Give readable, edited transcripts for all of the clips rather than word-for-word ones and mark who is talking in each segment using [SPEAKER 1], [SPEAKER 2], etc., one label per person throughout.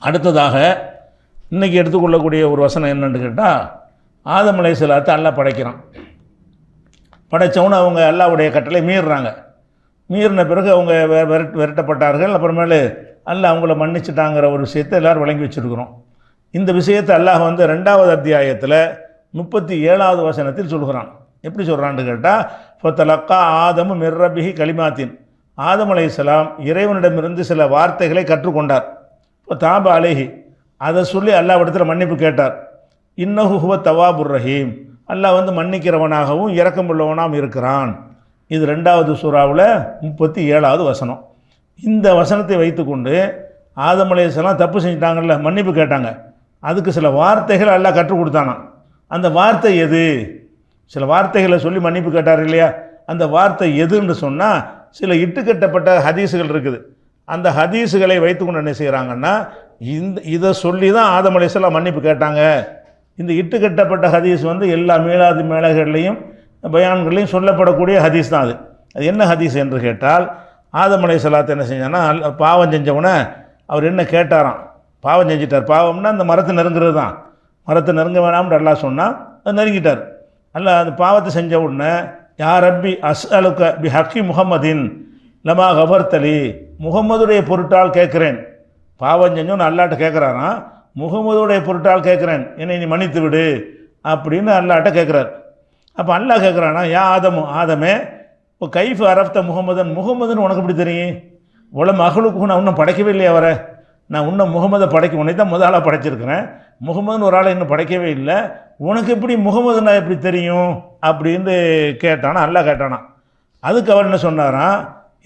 [SPEAKER 1] அடுத்ததாக இன்றைக்கி எடுத்துக்கொள்ளக்கூடிய ஒரு வசனம் என்னென்னு கேட்டால், ஆதம் அலைஹிஸ்ஸலாத்தை அல்லாஹ் படைக்கிறான். படைத்தவொன்னு அவங்க அல்லாஹ்வுடைய கட்டளை மீறுறாங்க. மீறின பிறகு அவங்க விரட்டப்பட்டார்கள். அப்புறமேலு அல்லாஹ் அவங்கள மன்னிச்சிட்டாங்கிற ஒரு விஷயத்தை எல்லோரும் வழங்கி வச்சுருக்கிறோம். இந்த விஷயத்தை அல்லாஹ் வந்து 2வது அத்தியாயத்தில் 37வது வசனத்தில் சொல்கிறான். எப்படி சொல்கிறான்னு கேட்டால், ஃபதலக்கா ஆதமு மிர் ரப்பிஹி கலிமாத்தின், ஆதம் அலைஹிஸ்ஸலாம் இறைவனிடமிருந்து சில வார்த்தைகளை கற்றுக்கொண்டார். இப்போ தாப அலைஹி, அதை சொல்லி அல்லாஹ்விடத்தில் மன்னிப்பு கேட்டார். இன்னஹு ஹுவ தவாபுர் ரஹீம், அல்லாஹ் வந்து மன்னிக்கிறவனாகவும் இரக்கமுள்ளவனாகவும் இருக்கிறான். இது 2வது சூறாவில் 37வது வசனம். இந்த வசனத்தை வைத்துக்கொண்டு ஆதம் அலைஹிஸ்ஸலாம் தப்பு செஞ்சிட்டாங்கல்ல, மன்னிப்பு கேட்டாங்க. அதுக்கு சில வார்த்தைகள் அல்லாஹ் கற்றுக் கொடுத்தானா. அந்த வார்த்தை எது? சில வார்த்தைகளை சொல்லி மன்னிப்பு கேட்டார் இல்லையா, அந்த வார்த்தை எதுன்னு சொன்னால் சில இட்டுக்கட்டப்பட்ட ஹதீஸுகள் இருக்குது. அந்த ஹதீஸுகளை வைத்துக்கொண்டு என்ன செய்கிறாங்கன்னா, இதை சொல்லி தான் ஆதம் அலைஹிஸ்ஸலாம் மன்னிப்பு கேட்டாங்க. இந்த இட்டுக்கட்டப்பட்ட ஹதீஸ் வந்து எல்லா மீளாது மேலகள்லையும் பயான்களையும் சொல்லப்படக்கூடிய ஹதீஸ் தான். அது என்ன ஹதீஸ் என்று கேட்டால், ஆதம் அலைஹிஸ்ஸலாத்தை என்ன செஞ்சான்னா, பாவம் செஞ்சவனை அவர் என்ன கேட்டாராம், பாவம் செஞ்சிட்டார். பாவம்னா அந்த மரத்தை நெருங்கிறது தான். மரத்தை நெருங்க வேணாம்னு அல்லாஹ் சொன்னால் அது நெருங்கிட்டார். அல்லாஹ் அந்த பாவத்தை செஞ்ச உடனே, யா ரப்பி அஸ்அலுக பி ஹக்கி முஹம்மதின் லமா கஃபர்தலி, முகம்மதுடைய பொருட்டால் கேட்குறேன். பாவம் செஞ்சோன்னு அல்லாட்ட கேட்குறாராம், முகம்மதுடைய பொருட்டால் கேட்குறேன், என்னை நீ மன்னித்து விடு அப்படின்னு அல்லாட்ட கேட்குறார். அப்போ அல்லாஹ் கேட்குறானா, யா ஆதமு, ஆதமே, இப்போ கைஃப் அரஃப்த முகமதன், முகமதுன்னு உனக்கு எப்படி தெரியும்? உல மகளுக்கு நான் இன்னும் படைக்கவே இல்லையா அவரை, நான் இன்னும் முகமதை படைக்க, உன்னை தான் முதலாக படைச்சிருக்கிறேன், முகமதுன்னு ஒரு ஆளை இன்னும் படைக்கவே இல்லை, உனக்கு எப்படி முகமதுன்னா எப்படி தெரியும் அப்படின்னு கேட்டானா. அல்லாஹ் கேட்டானா. அதுக்கு அவர் என்ன சொன்னாராம்,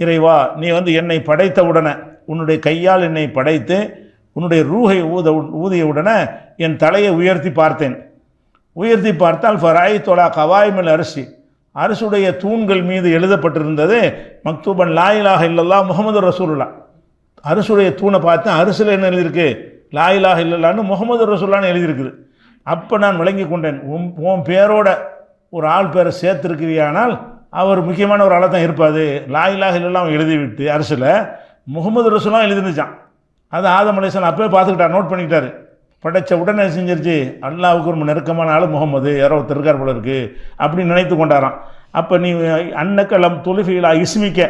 [SPEAKER 1] இறைவா, நீ வந்து என்னை படைத்த உடனே, உன்னுடைய கையால் என்னை படைத்து உன்னுடைய ரூஹை ஊதிய உடனே என் தலையை உயர்த்தி பார்த்தேன். உயர்த்தி பார்த்தால் ஃபராய் தொலா கவாய்மல் அரிசி, அரசுடைய தூண்கள் மீது எழுதப்பட்டிருந்தது மக்தூபன் லா இலாஹ இல்லல்லாஹ் முஹம்மது ரசூலுல்லாஹ். அரசுடைய தூணை பார்த்தேன், அரசில் என்ன எழுதியிருக்கு, லா இலாஹ இல்லல்லான்னு முஹம்மது ரசூலுல்லாஹ்னு எழுதியிருக்குது. அப்போ நான் விளங்கி கொண்டேன், உன் பேரோட ஒரு ஆள் பேரை சேர்த்துருக்கிறியானால் அவர் முக்கியமான ஒரு ஆளாக தான் இருப்பாது. லா இலாஹ இல்லல்லாஹ் எழுதிவிட்டு அரசில் முகமது ரசூலுல்லாஹ் எழுதிருச்சான். அது ஆதம் அலைஹிஸ்ஸலாம் அப்போயே பார்த்துக்கிட்டார், நோட் பண்ணிக்கிட்டாரு. படைத்த உடனே செஞ்சிருச்சு, அல்லாஹ்வுக்கு ஒரு நெருக்கமான ஆள் முகமது, யாரோ ஒருத்தர் இருக்கார் போல இருக்குது அப்படின்னு நினைத்து கொண்டாராம். அப்போ நீ அன்னக்கலம் துலிஃபிலா இஸ்மிக்க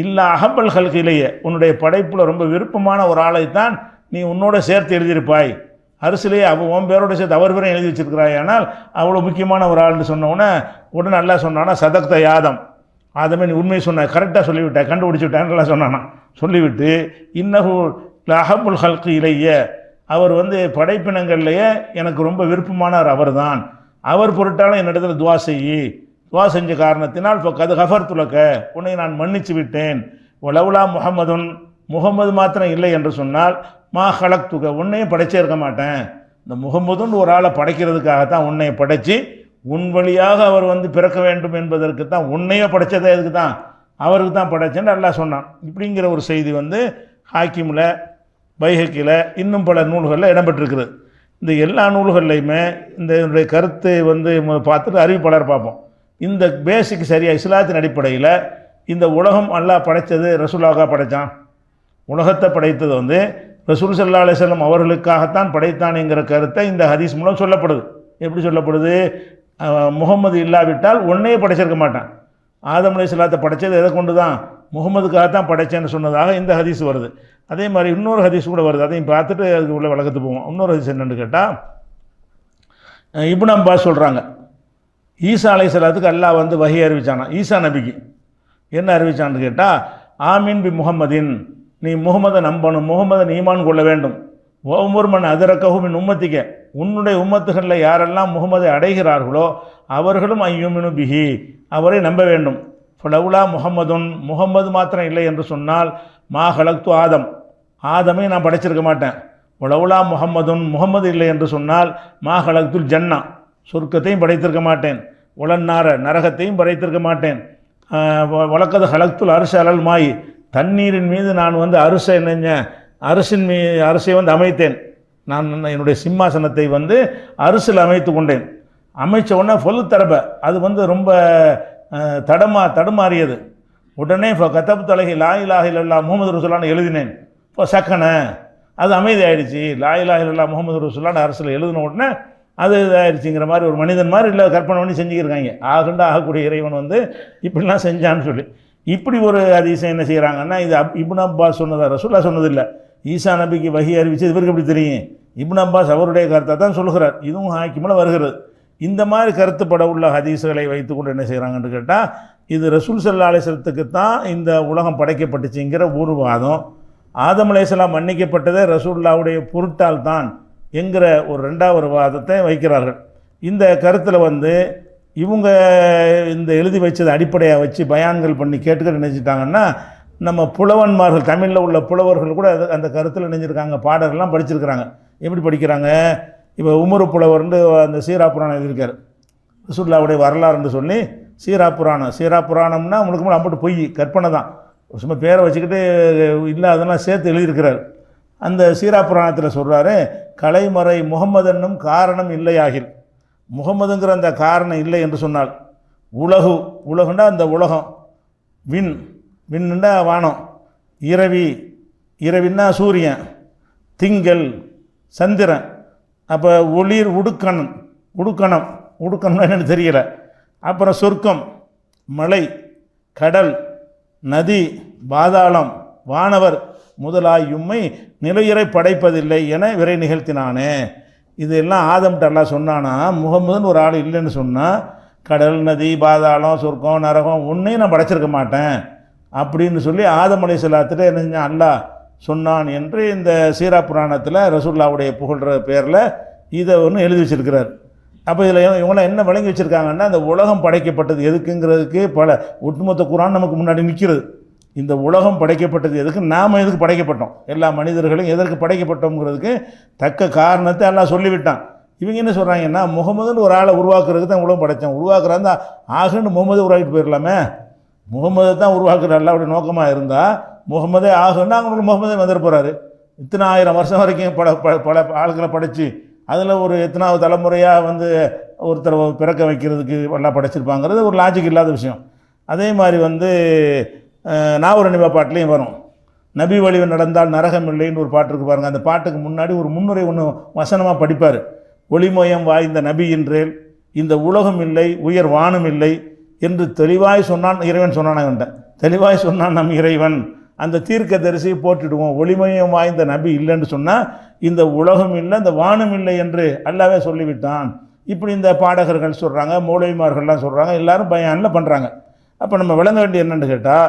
[SPEAKER 1] இல்லா அஹப்பல் ஹல்கிலேயே, உன்னுடைய படைப்பில் ரொம்ப விருப்பமான ஒரு ஆளைத்தான் நீ உன்னோட சேர்த்து எழுதியிருப்பாய். அரசிலேயே உன் பேரோட சேர்த்து அவர் பேரையும் எழுதி வச்சிருக்கிறாய், ஆனால் அவ்வளோ முக்கியமான ஒரு ஆள்னு சொன்னோன்னே உடனே நல்லா சொன்னானா, சதக்த யாதம், ஆதமே நீ உண்மையை சொன்ன, கரெக்டாக சொல்லிவிட்டேன், கண்டுபிடிச்சி விட்டேன் நல்லா சொன்னானா. சொல்லிவிட்டு இன்னஹு லஹபுல் ஹல்கி இலைய, அவர் வந்து படைப்பினங்கள்லையே எனக்கு ரொம்ப விருப்பமானவர் அவர் தான், அவர் பொருட்டாலும் என்னிடத்தில் துவா செய்யி, துவா செஞ்ச காரணத்தினால் இப்போ கது கஃபர் துலக்க, உன்னை நான் மன்னிச்சு விட்டேன். ஒலவுலா முகமதுன், முகமது மாத்திரம் இல்லை என்று சொன்னால் மா ஹலக் துக, உன்னையும் படைச்சே இருக்க மாட்டேன். இந்த முகமதுன்னு ஒரு ஆளை படைக்கிறதுக்காகத்தான் உன்னை படைச்சி, உன் வழியாக அவர் வந்து பிறக்க வேண்டும் என்பதற்கு தான் உன்னையே படைச்சதே, இதுக்கு தான் அவருக்கு தான் படைச்சேன்னு அல்லாஹ் சொன்னான். இப்படிங்கிற ஒரு செய்தி வந்து ஹாக்கிமில், பைஹக்கியில், இன்னும் பல நூல்களில் இடம்பெற்றிருக்குது. இந்த எல்லா நூல்கள்லையுமே இந்த கருத்து வந்து பார்த்துட்டு அறிவிப்பாளர் பார்ப்போம். இந்த பேசிக் சரியாக இஸ்லாத்தின் அடிப்படையில் இந்த உலகம் அல்லாஹ் படைத்தது ரசூலுல்லாஹ் படைத்தான். உலகத்தை படைத்தது வந்து ரசூல் ஸல்லல்லாஹு அலைஹி வஸல்லம் அவர்களுக்காகத்தான் படைத்தான்ங்கிற கருத்தை இந்த ஹதீஸ் மூலம் சொல்லப்படுது. எப்படி சொல்லப்படுது? முகமது இல்லாவிட்டால் ஒன்றையே படைச்சிருக்க மாட்டான். ஆதம் அலைஹிஸ்ஸலாத்தை படைத்தது எதை கொண்டு தான்? முகமதுக்காகத்தான் படைச்சேன்னு சொன்னதாக இந்த ஹதீஸ் வருது. அதே மாதிரி இன்னொரு ஹதீஸ் கூட வருது, அதையும் பார்த்துட்டு அதுக்கு உள்ள வழக்கத்து போவோம். இன்னொரு ஹதீஸ் என்னென்னு கேட்டால், இப்னு அப்பாஸ் சொல்கிறாங்க, ஈசா அலைஹிஸ்ஸலாத்துக்கு அல்லாஹ் வந்து வஹி அறிவிச்சானா. ஈசா நபிக்கு என்ன அறிவிச்சான்னு கேட்டால், ஆமீன் பி முஹம்மதின், நீ முகமதை நம்பணும், முகமதை ஈமான் கொள்ள வேண்டும். ஒவ்வொரு மன் அதிரக்கவும் மின் உம்மத்திக்க, உன்னுடைய உம்மத்துகளில் யாரெல்லாம் முகமதை அடைகிறார்களோ அவர்களும் ஐயுமினு பிஹி, அவரை நம்ப வேண்டும். ஃபலவுலா முஹம்மதுன், முகமது மாத்திரம் இல்லை என்று சொன்னால் மா ஹலக்து ஆதம், ஆதமை நான் படைச்சிருக்க மாட்டேன். ஃபலவுலா முஹம்மதுன், முகமது இல்லை என்று சொன்னால் மா ஹலக்துல் ஜன்னா, சொர்க்கத்தையும் படைத்திருக்க மாட்டேன். உலன்னார, நரகத்தையும் படைத்திருக்க மாட்டேன். வழக்கது ஹலக்துல் அரிச அலல் மாய், தண்ணீரின் மீது நான் வந்து அரிசை நினைஞ்சேன், அரசை வந்து அமைத்தேன். நான் என்னுடைய சிம்மாசனத்தை வந்து அரசில் அமைத்து கொண்டேன். அமைச்ச உடனே பொல்லு தரப, அது வந்து ரொம்ப தடுமாறியது. உடனே இப்போ கத்தப்பு தலைகை லா இலாஹ இல்லல்லாஹ் முஹம்மது ரசூலுல்லாஹ்னு எழுதினேன். இப்போ சக்கன, அது அமைதி ஆயிடுச்சு. லா இலாஹ இல்லல்லாஹ் முஹம்மது ரசூலுல்லாஹ்னு அரசில் எழுதின உடனே அது இதாகிடுச்சிங்கிற மாதிரி ஒரு மனிதன் மாதிரி இல்லை கற்பனை பண்ணி செஞ்சுக்கிருக்காங்க. ஆகுண்டா ஆகக்கூடிய இறைவன் வந்து இப்படிலாம் செஞ்சான்னு சொல்லி இப்படி ஒரு அதிசயம் என்ன செய்கிறாங்கன்னா, இது இப்னு அப்பாஸ் சொன்னதா, ரசூலுல்லாஹ் சொன்னதில்லை. ஈசா நபிக்கு வஹி அறிவிச்சு இவருக்கு எப்படி தெரியும்? இப்னு அப்பாஸ் அவருடைய கருத்தை தான் சொல்லுகிறார். இதுவும் ஹாக்கிமில் வருகிறது. இந்த மாதிரி கருத்துப்பட உள்ள ஹதீஸுகளை வைத்துக்கொண்டு என்ன செய்கிறாங்கன்னு கேட்டால், இது ரசூல் ஸல்லல்லாஹு அலைஹி வஸல்லத்துக்கு தான் இந்த உலகம் படைக்கப்பட்டுச்சுங்கிற ஒரு வாதம், ஆதம் அலைஹிஸ்ஸலாம் மன்னிக்கப்பட்டதே ரசூலுல்லாஹ்வுடைய பொருட்டால் தான் என்கிற ஒரு ரெண்டாவது வாதத்தை வைக்கிறார்கள். இந்த கருத்தில் வந்து இவங்க இந்த எழுதி வச்சதை அடிப்படையாக வச்சு பயான்கள் பண்ணி கேட்டுக்கிட்டு நினைச்சிட்டாங்கன்னா, நம்ம புலவன்மார்கள் தமிழில் உள்ள புலவர்கள் கூட அந்த கருத்தில் நினைஞ்சிருக்காங்க. பாடல்கள்லாம் படிச்சிருக்கிறாங்க. எப்படி படிக்கிறாங்க? இப்போ உமரு புலவர்னு அந்த சீரா புராணம் எழுதியிருக்காரு. ரசூலுல்லாஹ்வுடைய வரலாறுன்னு சொல்லி சீரா புராணம்னா உங்களுக்கு அம்பட்டு பொய் கற்பனை தான், சும்மா பேரை வச்சுக்கிட்டு இல்லாதெல்லாம் சேர்த்து எழுதியிருக்கிறார். அந்த சீரா புராணத்தில் சொல்கிறாரு, கலைமறை முகம்மதன்னும் காரணம் இல்லையாகில், முகம்மதுங்கிற அந்த காரணம் இல்லை என்று சொன்னால், உலகுண்டா அந்த உலகம், விண்ணுண்டா வானம், இரவின்னா சூரியன், திங்கள், சந்திரன், அப்போ ஒளிர் உடுக்கணம் என்னன்னு தெரியல, அப்புறம் சொர்க்கம், மலை, கடல், நதி, பாதாளம், வானவர் முதலாயும்மை நிலையுறை படைப்பதில்லை என விரை நிகழ்த்தினானே. இதெல்லாம் ஆதம்கிட்ட அல்லாஹ் சொன்னானா, முகம்மதுன்னு ஒரு ஆள் இல்லைன்னு சொன்னால் கடல், நதி, பாதாளம், சொர்க்கம், நரகம் ஒன்றையும் நான் படைச்சிருக்க மாட்டேன் அப்படின்னு சொல்லி ஆதம் அலைஹிஸ்ஸலாத்திட்ட என்ன செஞ்சான் அல்லாஹ் சொன்னான் என்று இந்த சீரா புராணத்தில் ரசூலுல்லாஹ்வுடைய புகழ்கிற பேரில் இதை ஒன்று எழுதி வச்சிருக்கிறார். அப்போ இதில் இவங்களாம் என்ன விளங்கி வச்சுருக்காங்கன்னா, இந்த உலகம் படைக்கப்பட்டது எதுக்குங்கிறதுக்கு பல ஒட்டுமொத்த குரான் நமக்கு முன்னாடி நிற்கிறது. இந்த உலகம் படைக்கப்பட்டது எதுக்கு, நாம் எதுக்கு படைக்கப்பட்டோம், எல்லா மனிதர்களும் எதற்கு படைக்கப்பட்டோங்கிறதுக்கு தக்க காரணத்தை எல்லாம் சொல்லிவிட்டான். இவங்க என்ன சொல்கிறாங்கன்னா, முகமதுன்னு ஒரு ஆளை உருவாக்குறதுக்கு தான் உலகம் படைத்தோம், உருவாக்குறாந்தா ஆகுன்னு முகமது உருவாக்கிட்டு போயிடலாமே, முகமதை தான் உருவாக்குற அல்லாஹ்வுடைய நோக்கமாக இருந்தால் முகமதே ஆகுன்னா அவங்களுக்கு முகமதே வந்துட போகிறாரு. இத்தனை 1000 வருஷம் வரைக்கும் பல ஆளுகளை படைச்சு அதில் ஒரு எத்தனாவது தலைமுறையாக வந்து ஒருத்தரை பிறக்க வைக்கிறதுக்கு எல்லாம் படைச்சிருப்பாங்கிறது ஒரு லாஜிக் இல்லாத விஷயம். அதே மாதிரி வந்து நான் ஒரு நிபா பாட்டிலையும் வரும், நபி வழி நடந்தால் நரகம் இல்லைன்னு ஒரு பாட்டு இருக்கு பாருங்கள். அந்த பாட்டுக்கு முன்னாடி ஒரு முன்னுரை ஒன்று வசனமாக படிப்பார். ஒளிமயம் வாய்ந்த நபி என்றேல் இந்த உலகம் இல்லை உயர் வானம் இல்லை என்று தெளிவாய் சொன்னான் இறைவன். சொன்னான் அவன்கிட்ட தெளிவாய் சொன்னான் நம் இறைவன், அந்த தீர்க்க தரிசியை போட்டுடுவோம். ஒளிமயம் வாய்ந்த நபி இல்லைன்னு சொன்னால் இந்த உலகம் இல்லை இந்த வானம் இல்லை என்று அல்லாவே சொல்லிவிட்டான். இப்படி இந்த பாடகர்கள் சொல்கிறாங்க, மௌலவிமார்கள்லாம் சொல்கிறாங்க, எல்லாரும் பயானில் பண்ணுறாங்க. அப்போ நம்ம விளங்க வேண்டிய என்னென்னு கேட்டால்,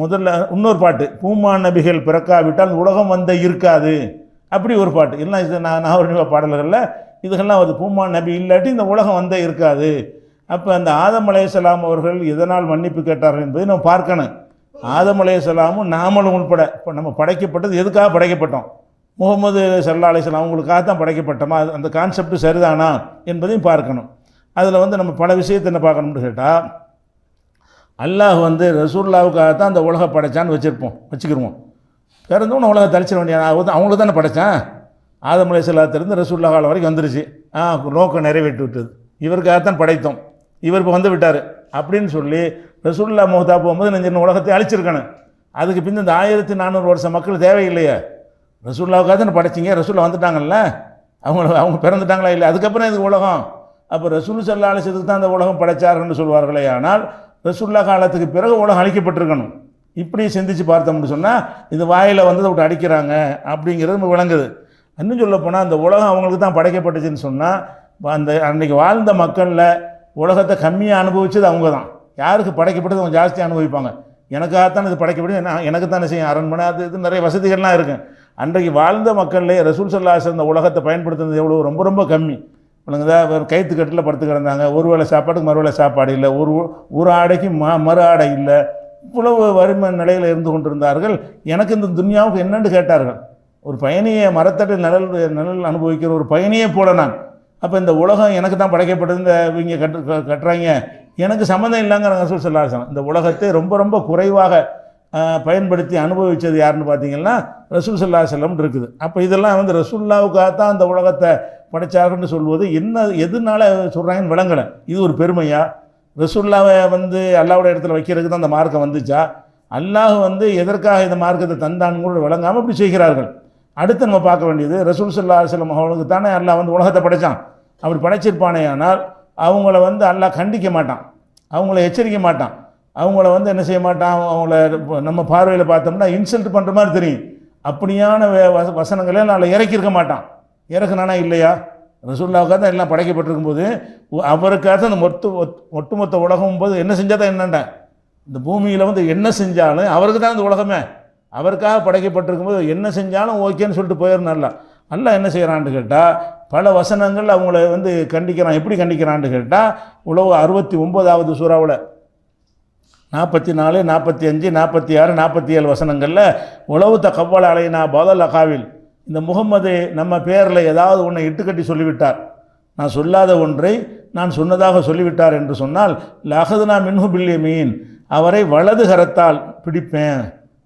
[SPEAKER 1] முதல்ல இன்னொரு பாட்டு, பூமான் நபிகள் பிறக்காவிட்டால் உலகம் வந்த இருக்காது, அப்படி ஒரு பாட்டு. எல்லாம் இது நான் ஒரு பாடல்களில் இதுகள்லாம் வருது. பூமான் நபி இல்லாட்டி இந்த உலகம் வந்தே இருக்காது. அப்போ அந்த ஆதம் அலைஹிஸ்ஸலாம் அவர்கள் எதனால் மன்னிப்பு கேட்டார்கள் என்பதை நம்ம பார்க்கணும். ஆதம் அலைஹிஸ்ஸலாமும் நாமளும் உள்பட இப்போ நம்ம படைக்கப்பட்டது எதுக்காக படைக்கப்பட்டோம், முகமது ஸல்லல்லாஹு அலைஹி வஸல்லம் அவங்களுக்காக தான் படைக்கப்பட்டோமா, அந்த கான்செப்ட் சரிதானா என்பதையும் பார்க்கணும். அதில் வந்து நம்ம பல விஷயத்தை என்ன பார்க்கணும்னு கேட்டால், அல்லாஹ் வந்து ரசூலுல்லாவுக்காக தான் அந்த உலகம் படைச்சான்னு வச்சுக்கிருவோம். பிறந்தவொன்னு உலகத்தை அழிச்சிட வேண்டிய அவங்களுக்கு தானே படைத்தான். ஆதம் அலைஹிஸ்ஸலாத்திலிருந்து ரசூலுல்லாஹ் காலம் வரைக்கும் வந்துருச்சு, நோக்கம் நிறைவேற்றி விட்டது, இவருக்காகத்தான் படைத்தோம், இவர் இப்போ வந்து விட்டார் அப்படின்னு சொல்லி ரசூலுல்லாஹ் மௌத்தா போகும்போது நெஞ்சின உலகத்தை அழிச்சிருக்கணும். அதுக்கு பின் இந்த 1400 வருஷம் மக்கள் தேவையில்லையே, ரசூலுல்லாவுக்காக தானே படைச்சிங்க, ரசூலுல்லாஹ் வந்துட்டாங்கல்ல, அவங்க பிறந்துட்டாங்களா இல்லை, அதுக்கப்புறம் இதுக்கு உலகம். அப்போ ரசூல் ஸல்லல்லாஹு அலைஹி வஸல்லம் தான் அந்த உலகம் படைச்சார்கள்னு சொல்வார்களே, ஆனால் ரசூலுல்லாஹ் காலத்துக்கு பிறகு உலகம் அழிக்கப்பட்டிருக்கணும். இப்படி சிந்திச்சு பார்த்தோம்னு சொன்னால் இது வாயில் வந்து விட்டு அடிக்கிறாங்க அப்படிங்கிறது நம்ம விளங்குது. இன்னும் சொல்ல போனால் அந்த உலகம் அவங்களுக்கு தான் படைக்கப்பட்டுச்சுன்னு சொன்னால், அந்த அன்றைக்கி வாழ்ந்த மக்களில் உலகத்தை கம்மியாக அனுபவிச்சது அவங்க தான். யாருக்கு படைக்கப்பட்டது அவங்க ஜாஸ்தியாக அனுபவிப்பாங்க. எனக்காகத்தான் இது படைக்கப்படும், எனக்கு தானே செய்யும் அரண்மனை, அது இது நிறைய வசதிகள்லாம் இருக்குது. அன்றைக்கு வாழ்ந்த மக்கள்லேயே ரசூல் ஸல்லல்லாஹு அலைஹி வஸல்லம் இந்த உலகத்தை பயன்படுத்துனது எவ்வளோ ரொம்ப ரொம்ப கம்மி. இவங்க கைத்து கட்டில் படுத்து கிடந்தாங்க, ஒரு வேளை சாப்பாட்டுக்கு மறுவேளை சாப்பாடு இல்லை, ஒரு ஆடைக்கு மறு ஆடை இல்லை, இவ்வளவு வறுமை நிலையில் இருந்து கொண்டிருந்தார்கள். எனக்கு இந்த துன்யாவுக்கு என்னென்னு கேட்டார்கள். ஒரு பயணியை மரத்தட்டில் நிழல் அனுபவிக்கிற ஒரு பயணியை போல நான். அப்போ இந்த உலகம் எனக்கு தான் படைக்கப்பட்டது, இந்த இவங்க கட்டுறாங்க, எனக்கு சம்மந்தம் இல்லைங்கிறாங்க ரசூல் ஸல்லல்லாஹு அலைஹி வஸல்லம். இந்த உலகத்தை ரொம்ப ரொம்ப குறைவாக பயன்படுத்தி அனுபவித்தது யாருன்னு பார்த்தீங்கன்னா ரசூல் ஸல்லல்லாஹு அலைஹி வஸல்லம் இருக்குது. அப்போ இதெல்லாம் வந்து ரசூலுல்லாவுக்காக தான் அந்த உலகத்தை படைச்சார்கள்னு சொல்வது எதுனால சொல்கிறாங்கன்னு விளங்கலை. இது ஒரு பெருமையா, ரசூலுல்லாவை வந்து அல்லாஹ்வுடைய இடத்துல வைக்கிறதுக்கு தான் அந்த மார்க்கம் வந்துச்சா, அல்லாஹ் வந்து எதற்காக இந்த மார்க்கத்தை தந்தான்னு கூட விளங்காமல் இப்படி செய்கிறார்கள். அடுத்து நம்ம பார்க்க வேண்டியது ரசூல் ஸல்லல்லாஹு அலைஹி வஸல்லம் அவங்களுக்கு தானே அல்லாஹ் வந்து உலகத்தை படைச்சான். அப்படி படைச்சிருப்பானே ஆனால் அவங்கள வந்து அல்லாஹ் கண்டிக்க மாட்டான், அவங்கள எச்சரிக்க மாட்டான், அவங்கள வந்து என்ன செய்ய மாட்டான், அவங்கள நம்ம பார்வையில் பார்த்தோம்னா இன்சல்ட் பண்ணுற மாதிரி தெரியும். அப்படியான வசனங்களே நான் இறக்கியிருக்க மாட்டான். இறக்குனானா இல்லையா? ரசூலுல்லாஹ்வுக்காக தான் எல்லாம் படைக்கப்பட்டிருக்கும் போது அவருக்காக அந்த ஒட்டுமொத்த உலகம் போது என்ன செஞ்சால் தான் என்னண்டா இந்த பூமியில் வந்து என்ன செஞ்சாலும் அவருக்கு தான் இந்த உலகமே, அவருக்காக படைக்கப்பட்டிருக்கும் போது என்ன செஞ்சாலும் ஓகேன்னு சொல்லிட்டு போயிடணும். அல்ல என்ன செய்கிறான்னு கேட்டால் பல வசனங்கள் அவங்கள வந்து கண்டிக்கிறான். எப்படி கண்டிக்கிறான்னு கேட்டால் உலக 69வது சூறாவில் 44, 45, 46, 47 வசனங்களில் உலவுத்த கவ்வள அலைனா பதல் அகாவில், இந்த முகம்மது நம்ம பேரில் ஏதாவது ஒன்றை இட்டுக்கட்டி சொல்லிவிட்டார், நான் சொல்லாத ஒன்றை நான் சொன்னதாக சொல்லிவிட்டார் என்று சொன்னால் லஹதுனா மின்ஹு பில் யமீன், அவரை வலது கரத்தால் பிடிப்பேன்.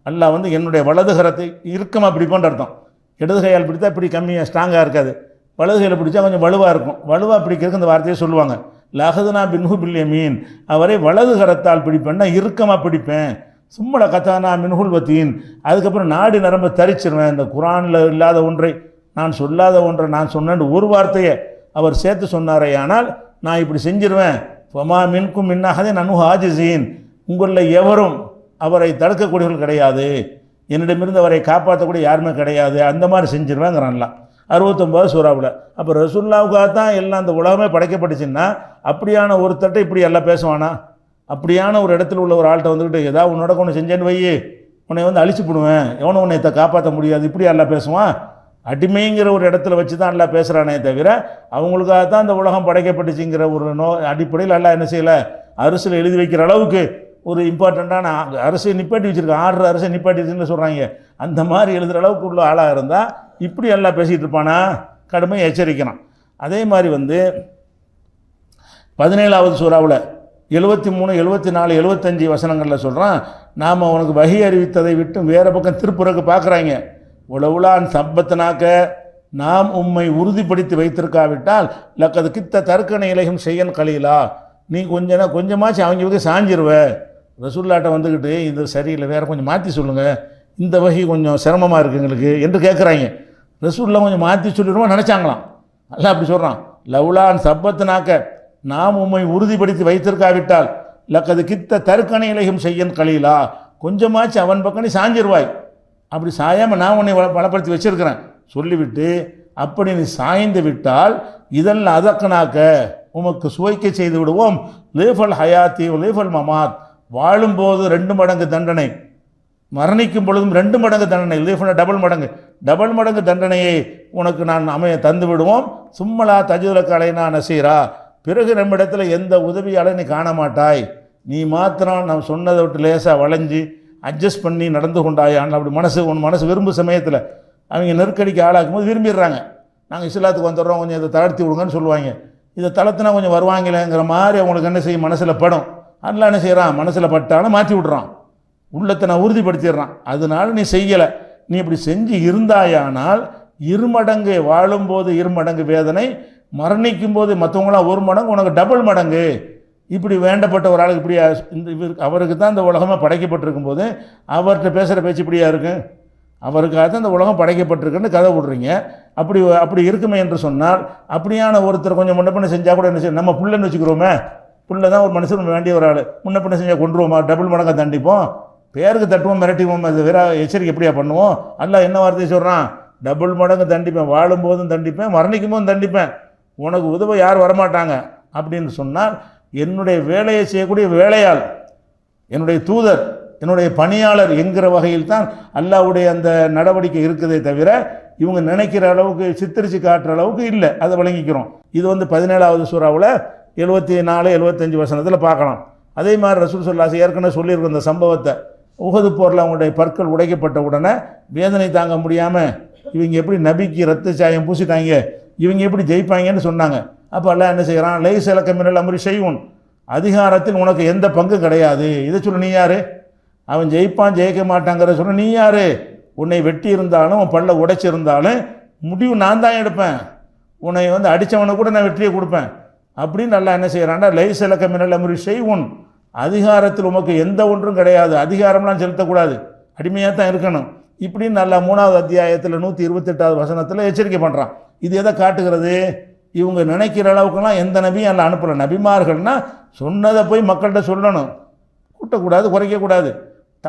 [SPEAKER 1] அல்லாஹ் வந்து என்னுடைய வலது கரத்தை இறுக்கமாக பிடிப்போன்ற அர்த்தம். இடது கையால் பிடித்தா இப்படி கம்மியாக ஸ்ட்ராங்காக இருக்காது, வலது கையில் பிடிச்சா கொஞ்சம் வலுவாக இருக்கும். வலுவாக பிடிக்கிறதுக்கு இந்த வார்த்தையை சொல்லுவாங்க. லஹதுனா மின்ஹு பில் யமீன், அவரை வலது கரத்தால் பிடிப்பேன்னா இறுக்கமாக பிடிப்பேன். சும்மல கத்தானா மின்ஹுல் வத்தீன், அதுக்கப்புறம் நாடி நரம்ப தரிச்சிருவேன். இந்த குரானில் இல்லாத ஒன்றை நான் சொல்லாத ஒன்றை நான் சொன்னேன்னு ஒரு வார்த்தையை அவர் சேர்த்து சொன்னாரே, ஆனால் நான் இப்படி செஞ்சிருவேன். ஃபமா மின்கும் மின்னாகதே நனு ஹாஜிசீன், உங்களில் எவரும் அவரை தடுக்கக்கூடியவர்கள் கிடையாது, என்னிடமிருந்து அவரை காப்பாற்றக்கூடிய யாருமே கிடையாது, அந்த மாதிரி செஞ்சிருவேங்கிறான்லாம் 69 சூறாவில். அப்போ ரசூலுல்லாஹ்வுக்காக தான் எல்லாம் அந்த உலகமே படைக்கப்பட்டுச்சுன்னா அப்படியான ஒருத்தட்டை இப்படி எல்லாம் பேசுவானா? அப்படியான ஒரு இடத்துல உள்ள ஒரு ஆள்கிட்ட வந்துக்கிட்டு ஏதாவது உன்னோட ஒன்று செஞ்சேன்னு வையே உன்னை வந்து அழிச்சு போடுவேன், எவனும் உன்னை காப்பாற்ற முடியாது, இப்படி எல்லாம் பேசுவான். அடிமைங்கிற ஒரு இடத்துல வச்சு தான் எல்லாம் பேசுகிறானே தவிர அவங்களுக்காக தான் இந்த உலகம் படைக்கப்பட்டுச்சுங்கிற ஒரு அடிப்படையில் எல்லாம் என்ன செய்யலை, அரசில் எழுதி வைக்கிற அளவுக்கு ஒரு இம்பார்ட்டண்ட்டான அரசை நிப்பாட்டி வச்சுருக்கான், 6 அரசை நிப்பாட்டி வச்சுன்னு சொல்கிறாங்க. அந்த மாதிரி எழுதுகிற அளவுக்கு உள்ள ஆளாக இருந்தால் இப்படி எல்லாம் பேசிகிட்டு இருப்பானா? கடுமையாக எச்சரிக்கிறான். அதே மாதிரி வந்து 17வது சூறாவில் 73, 74, 75 வசனங்களில் சொல்கிறான், நாம் உனக்கு வகி அறிவித்ததை விட்டு வேறு பக்கம் திருப்புறக்கு பார்க்குறாங்க. உலவுலான் சப்பத்தினாக்க, நாம் உம்மை உறுதிப்படுத்தி வைத்திருக்காவிட்டால் லக்கது கித்த தற்கனை இலகும் செய்யன் கலீலா, நீ கொஞ்சமாச்சு அவங்க சாஞ்சிருவ. ரசூல்லாட்ட வந்துக்கிட்டு இது சரியில்லை, வேறு கொஞ்சம் மாற்றி சொல்லுங்கள், இந்த வகை கொஞ்சம் சிரமமாக இருக்குது எங்களுக்கு என்று கேட்குறாங்க. ரசூல்லா கொஞ்சம் மாற்றி சொல்லிடுவோம் நினச்சாங்களாம். அல்ல அப்படி சொல்கிறான், லவுலான் சப்பத்தினாக்க, நாம் உம்மை உறுதிப்படுத்தி வைத்திருக்காவிட்டால் லக்கது கித்த தற்கனை இலகும் செய்யன் கலீலா, கொஞ்சமாச்சு அவன் பக்கம் நீ சாஞ்சிருவாய், அப்படி சாயாமல் நான் உன்னை பலப்படுத்தி வச்சிருக்கிறேன் சொல்லிவிட்டு அப்படி நீ சாய்ந்து விட்டால் இதெல்லாம் அதக்கனாக்க உமக்கு சுவைக்க செய்து விடுவோம். லேஃபல் ஹயாத்தி லேஃபல் மமாத், வாழும்போது 2 மடங்கு தண்டனை, மரணிக்கும் பொழுதும் 2 மடங்கு தண்டனை, லேஃபல் டபுள் மடங்கு தண்டனையை உனக்கு நான் தந்து விடுவோம். சும்மலா தஜுலக்கலை நான் நசீரா, பிறகு நம்மிடத்தில் எந்த உதவியாலும் நீ காண மாட்டாய், நீ மாத்திரம் நாம் சொன்னதை விட்டு லேசாக வளைஞ்சி அட்ஜஸ்ட் பண்ணி நடந்து கொண்டாயான். அப்படி உன் மனசு விரும்பும் சமயத்தில் அவங்க நெருக்கடிக்கு ஆளாக்கும் போது விரும்பிடுறாங்க, நாங்கள் இஸ்லாத்துக்கு வந்துடுறோம், கொஞ்சம் இதை தளர்த்தி விடுங்கன்னு சொல்லுவாங்க. இதை தளர்த்தினா கொஞ்சம் வருவாங்களேங்கிற மாதிரி அவங்களுக்கு என்ன செய்யும், மனசில் படும். அதெல்லாம் என்ன செய்கிறான், மனசில் பட்டாலும் மாற்றி விட்றான், உள்ளத்தை நான் உறுதிப்படுத்திடுறான். அதனால நீ செய்யலை, நீ இப்படி செஞ்சு இருந்தாயானால் 2 மடங்கு வாழும்போது 2 மடங்கு வேதனை, மரணிக்கும் போது மற்றவங்களாம் 1 மடங்கு, உனக்கு டபுள் மடங்கு. இப்படி வேண்டப்பட்ட ஒரு ஆளுக்கு இப்படியா, அவருக்கு தான் இந்த உலகமாக படைக்கப்பட்டிருக்கும் போது அவர்கிட்ட பேசுகிற பேச்சு இப்படியா இருக்கு? அவருக்காக தான் இந்த உலகம் படைக்கப்பட்டிருக்குன்னு கதை விடுறீங்க. அப்படி இருக்குமே என்று சொன்னால் அப்படியான ஒருத்தர் கொஞ்சம் முன்னப்பின்ன செஞ்சால் கூட என்ன செய்யும், நம்ம புள்ளன்னு வச்சுக்கிறோமே, புள்ள தான் ஒரு மனுஷன் வேண்டிய ஒரு ஆள், முன்னப்பின்ன செஞ்சால் கொண்டுருவோமா, டபுள் மடங்காக தண்டிப்போம், பேருக்கு தட்டுவோம், மிரட்டிவோம், அது வேற எச்சரிக்கை எப்படியா பண்ணுவோம்? அல்ல என்ன வார்த்தையை சொல்கிறான், டபுள் மடங்கு தண்டிப்பேன், வாழும்போதும் தண்டிப்பேன், மரணிக்கும் போதும் தண்டிப்பேன், உனக்கு உதவ யார் வரமாட்டாங்க அப்படின்னு சொன்னால் என்னுடைய வேலையை செய்யக்கூடிய வேலையாள், என்னுடைய தூதர், என்னுடைய பணியாளர் என்கிற வகையில் தான் அல்லாஹ்வுடைய அந்த நடவடிக்கை இருக்குதே தவிர இவங்க நினைக்கிற அளவுக்கு சித்தரித்து காட்டுற அளவுக்கு இல்லை. அதை விளங்கிக்கிறோம். இது வந்து 17வது சூறாவில் 74, 75 வசனத்தில் பார்க்கலாம். அதே மாதிரி ரசூல் ஸல்லல்லாஹு ஏற்கனவே சொல்லியிருக்கிற இந்த சம்பவத்தை, உஹது போரில் அவங்களுடைய பற்கள் உடைக்கப்பட்ட உடனே வேதனை தாங்க முடியாமல் இவங்க எப்படி நபிக்கு ரத்த சாயம் பூசிட்டாங்க, இவங்க எப்படி ஜெயிப்பாங்கன்னு சொன்னாங்க. அப்போ அல்லாஹ் என்ன செய்கிறான், லைஸ லக மினல் அம்ரி ஷைஉன், அதிகாரத்தில் உனக்கு எந்த பங்கு கிடையாது. இதை சொல்ல நீ யார், அவன் ஜெயிப்பான் ஜெயிக்க மாட்டாங்கிற சொல்ல நீ யார், உன்னை வெட்டி இருந்தாலும் உன் பல்ல உடைச்சிருந்தாலும் முடிவு நான் தான் எடுப்பேன், உன்னை வந்து அடித்தவனை கூட நான் வெற்றியை கொடுப்பேன் அப்படின்னு அல்லாஹ் என்ன செய்கிறான்டா, லைஸ லக மினல் அம்ரி ஷைஉன், அதிகாரத்தில் உமக்கு எந்த ஒன்றும் கிடையாது, அதிகாரம்லாம் செலுத்தக்கூடாது, அடிமையாக தான் இருக்கணும். இப்படின்னு நல்லா 3வது அத்தியாயத்தில் 128வது வசனத்தில் எச்சரிக்கை பண்ணுறான். இது எதை காட்டுகிறது? இவங்க நினைக்கிற அளவுக்குலாம் எந்த நபியும் எல்லாம் அனுப்பலை. நபிமார்கள்னால் சொன்னதை போய் மக்கள்கிட்ட சொல்லணும், கூட்டக்கூடாது, குறைக்கக்கூடாது,